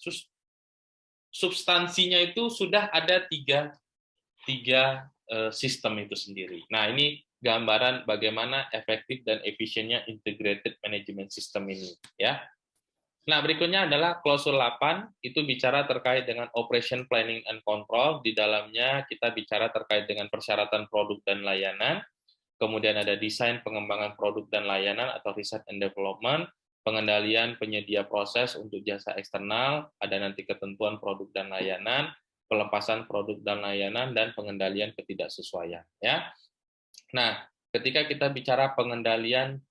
substansinya itu sudah ada tiga sistem itu sendiri. Nah, ini gambaran bagaimana efektif dan efisiennya integrated management system ini, ya. Nah, berikutnya adalah klausul 8, itu bicara terkait dengan operation planning and control. Di dalamnya kita bicara terkait dengan persyaratan produk dan layanan, kemudian ada desain pengembangan produk dan layanan atau research and development, pengendalian penyedia proses untuk jasa eksternal, ada nanti ketentuan produk dan layanan, pelepasan produk dan layanan, dan pengendalian ketidaksesuaian. Ya. Nah, ketika kita bicara pengendalian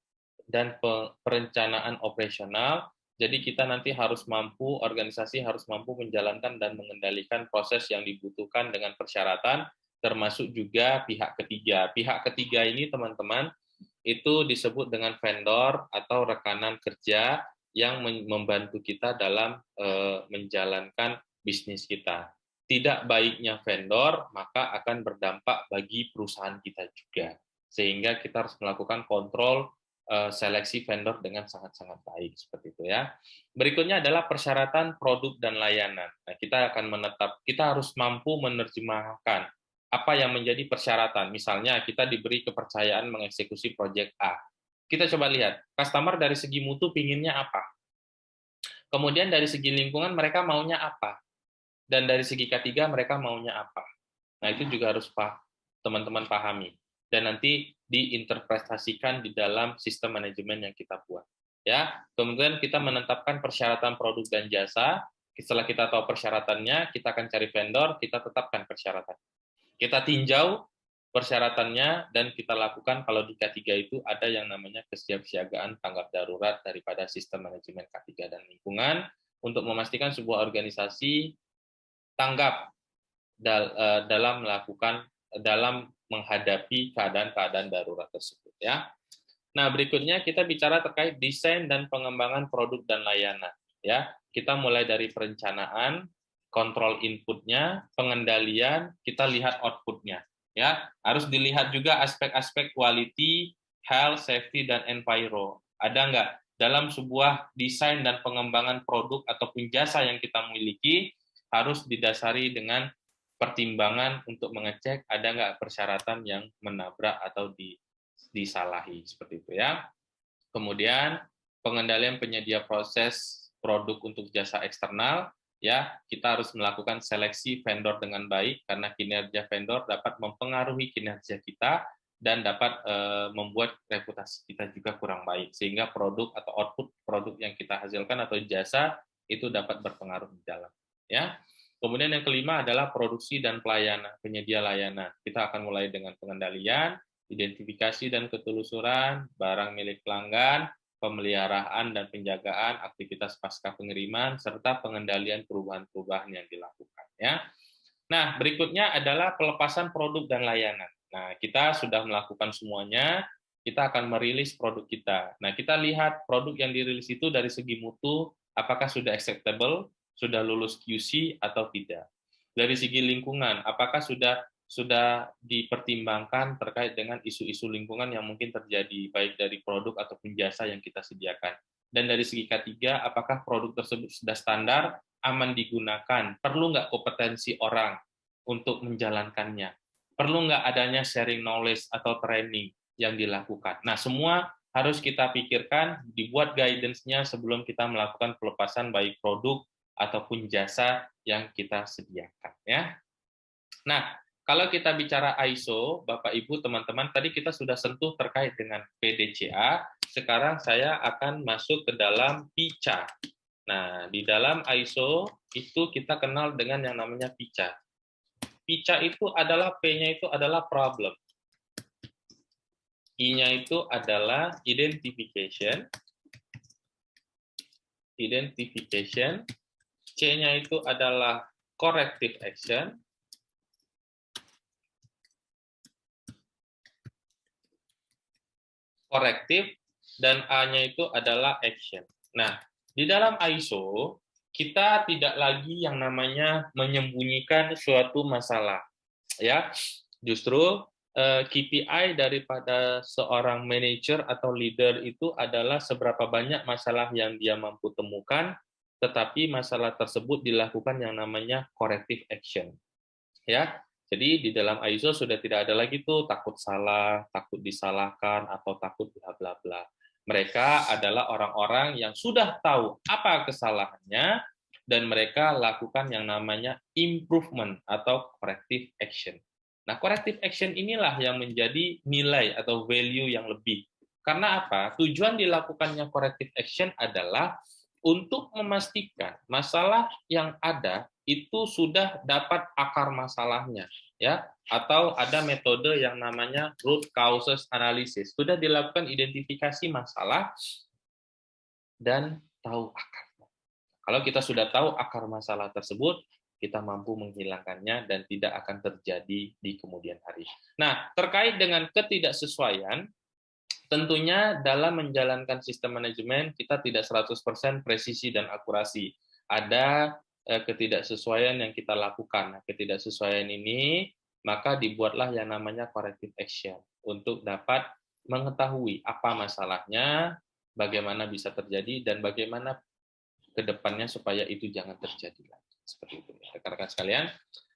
dan perencanaan operasional, jadi kita nanti harus mampu, organisasi harus mampu menjalankan dan mengendalikan proses yang dibutuhkan dengan persyaratan, termasuk juga pihak ketiga. Pihak ketiga ini, teman-teman, itu disebut dengan vendor atau rekanan kerja yang membantu kita dalam menjalankan bisnis kita. Tidak baiknya vendor, maka akan berdampak bagi perusahaan kita juga. Sehingga kita harus melakukan kontrol seleksi vendor dengan sangat-sangat baik, seperti itu ya. Berikutnya adalah persyaratan produk dan layanan. Nah, kita harus mampu menerjemahkan apa yang menjadi persyaratan. Misalnya kita diberi kepercayaan mengeksekusi proyek A. Kita coba lihat, customer dari segi mutu pinginnya apa? Kemudian dari segi lingkungan mereka maunya apa? Dan dari segi K3 mereka maunya apa? Nah, itu juga harus teman-teman pahami. Dan nanti diinterpretasikan di dalam sistem manajemen yang kita buat. Ya, kemudian kita menetapkan persyaratan produk dan jasa. Setelah kita tahu persyaratannya, kita akan cari vendor, kita tetapkan persyaratan. Kita tinjau persyaratannya dan kita lakukan. Kalau di K3 itu ada yang namanya kesiapsiagaan tanggap darurat daripada sistem manajemen K3 dan lingkungan untuk memastikan sebuah organisasi tanggap dalam menghadapi keadaan-keadaan darurat tersebut ya. Nah, berikutnya kita bicara terkait desain dan pengembangan produk dan layanan ya. Kita mulai dari perencanaan, kontrol inputnya, pengendalian, kita lihat outputnya ya. Harus dilihat juga aspek-aspek quality, health, safety, dan enviro. Ada nggak dalam sebuah desain dan pengembangan produk ataupun jasa yang kita miliki, harus didasari dengan pertimbangan untuk mengecek ada nggak persyaratan yang menabrak atau disalahi seperti itu ya. Kemudian pengendalian penyedia proses produk untuk jasa eksternal, ya kita harus melakukan seleksi vendor dengan baik karena kinerja vendor dapat mempengaruhi kinerja kita dan dapat membuat reputasi kita juga kurang baik sehingga produk atau output produk yang kita hasilkan atau jasa itu dapat berpengaruh di dalam ya. Kemudian yang kelima adalah produksi dan pelayanan, penyedia layanan. Kita akan mulai dengan pengendalian, identifikasi dan ketelusuran barang milik pelanggan, pemeliharaan dan penjagaan aktivitas pasca pengiriman, serta pengendalian perubahan-perubahan yang dilakukan. Ya. Nah, berikutnya adalah pelepasan produk dan layanan. Nah, kita sudah melakukan semuanya, kita akan merilis produk kita. Nah, kita lihat produk yang dirilis itu dari segi mutu, apakah sudah acceptable, sudah lulus QC atau tidak. Dari segi lingkungan, apakah sudah dipertimbangkan terkait dengan isu-isu lingkungan yang mungkin terjadi, baik dari produk ataupun jasa yang kita sediakan. Dan dari segi ketiga, apakah produk tersebut sudah standar, aman digunakan, perlu nggak kompetensi orang untuk menjalankannya, perlu nggak adanya sharing knowledge atau training yang dilakukan. Nah, semua harus kita pikirkan, dibuat guidance-nya sebelum kita melakukan pelepasan baik produk ataupun jasa yang kita sediakan. Ya. Nah, kalau kita bicara ISO, Bapak Ibu, teman-teman, tadi kita sudah sentuh terkait dengan PDCA, sekarang saya akan masuk ke dalam PICA. Nah, di dalam ISO itu kita kenal dengan yang namanya PICA. PICA itu adalah P-nya itu adalah problem. I-nya itu adalah identification. C-nya itu adalah corrective action. Korektif, dan A-nya itu adalah action. Nah, di dalam ISO, kita tidak lagi yang namanya menyembunyikan suatu masalah. Ya, justru KPI daripada seorang manajer atau leader itu adalah seberapa banyak masalah yang dia mampu temukan, tetapi masalah tersebut dilakukan yang namanya corrective action. Ya, jadi di dalam ISO sudah tidak ada lagi tuh takut salah, takut disalahkan, atau takut bla bla bla. Mereka adalah orang-orang yang sudah tahu apa kesalahannya, dan mereka lakukan yang namanya improvement atau corrective action. Nah, corrective action inilah yang menjadi nilai atau value yang lebih. Karena apa? Tujuan dilakukannya corrective action adalah untuk memastikan masalah yang ada itu sudah dapat akar masalahnya, ya, atau ada metode yang namanya root causes analysis. Sudah dilakukan identifikasi masalah dan tahu akarnya. Kalau kita sudah tahu akar masalah tersebut, kita mampu menghilangkannya dan tidak akan terjadi di kemudian hari. Nah, terkait dengan ketidaksesuaian, tentunya dalam menjalankan sistem manajemen, kita tidak 100% presisi dan akurasi. Ada ketidaksesuaian yang kita lakukan. Nah, ketidaksesuaian ini, maka dibuatlah yang namanya corrective action untuk dapat mengetahui apa masalahnya, bagaimana bisa terjadi, dan bagaimana ke depannya supaya itu jangan terjadi lagi. Seperti itu, rekan-rekan sekalian.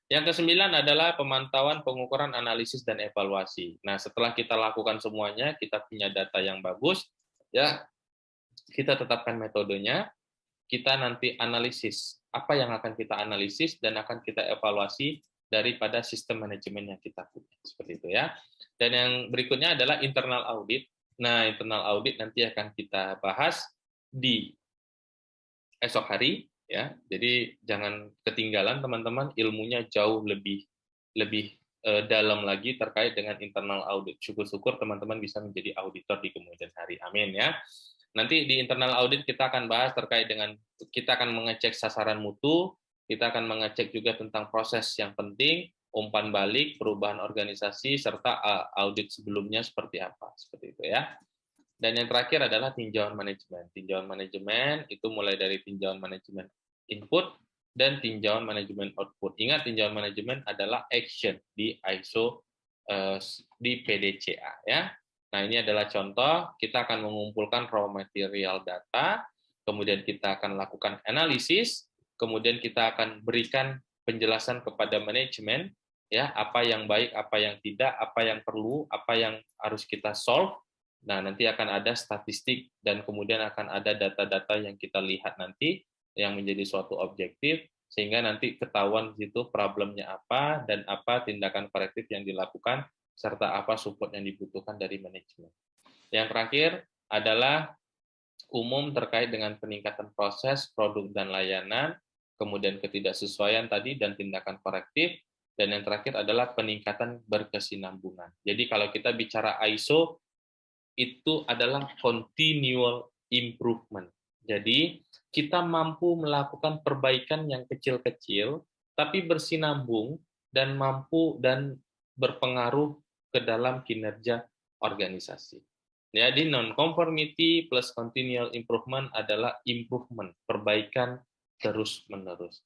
Yang kesembilan adalah pemantauan, pengukuran, analisis, dan evaluasi. Nah, setelah kita lakukan semuanya, kita punya data yang bagus, ya kita tetapkan metodenya, kita nanti analisis apa yang akan kita analisis dan akan kita evaluasi daripada sistem manajemen yang kita punya. Seperti itu ya. Dan yang berikutnya adalah internal audit. Nah, internal audit nanti akan kita bahas di esok hari ya. Jadi jangan ketinggalan teman-teman, ilmunya jauh lebih dalam lagi terkait dengan internal audit. Syukur-syukur teman-teman bisa menjadi auditor di kemudian hari. Amin ya. Nanti di internal audit kita akan bahas terkait dengan, kita akan mengecek sasaran mutu, kita akan mengecek juga tentang proses yang penting, umpan balik, perubahan organisasi, serta audit sebelumnya seperti apa. Seperti itu ya. Dan yang terakhir adalah tinjauan manajemen. Tinjauan manajemen itu mulai dari tinjauan manajemen input dan tinjauan manajemen output. Ingat, tinjauan manajemen adalah action di ISO di PDCA ya. Nah, ini adalah contoh, kita akan mengumpulkan raw material data, kemudian kita akan lakukan analisis, kemudian kita akan berikan penjelasan kepada manajemen, ya, apa yang baik, apa yang tidak, apa yang perlu, apa yang harus kita solve. Nah, nanti akan ada statistik dan kemudian akan ada data-data yang kita lihat nanti yang menjadi suatu objektif, sehingga nanti ketahuan di situ problemnya apa dan apa tindakan korektif yang dilakukan serta apa support yang dibutuhkan dari manajemen. Yang terakhir adalah umum terkait dengan peningkatan proses, produk dan layanan, kemudian ketidaksesuaian tadi dan tindakan korektif, dan yang terakhir adalah peningkatan berkesinambungan. Jadi kalau kita bicara ISO, itu adalah continual improvement. Jadi, kita mampu melakukan perbaikan yang kecil-kecil, tapi bersinambung dan mampu dan berpengaruh ke dalam kinerja organisasi. Jadi, non-conformity plus continual improvement adalah improvement, perbaikan terus-menerus.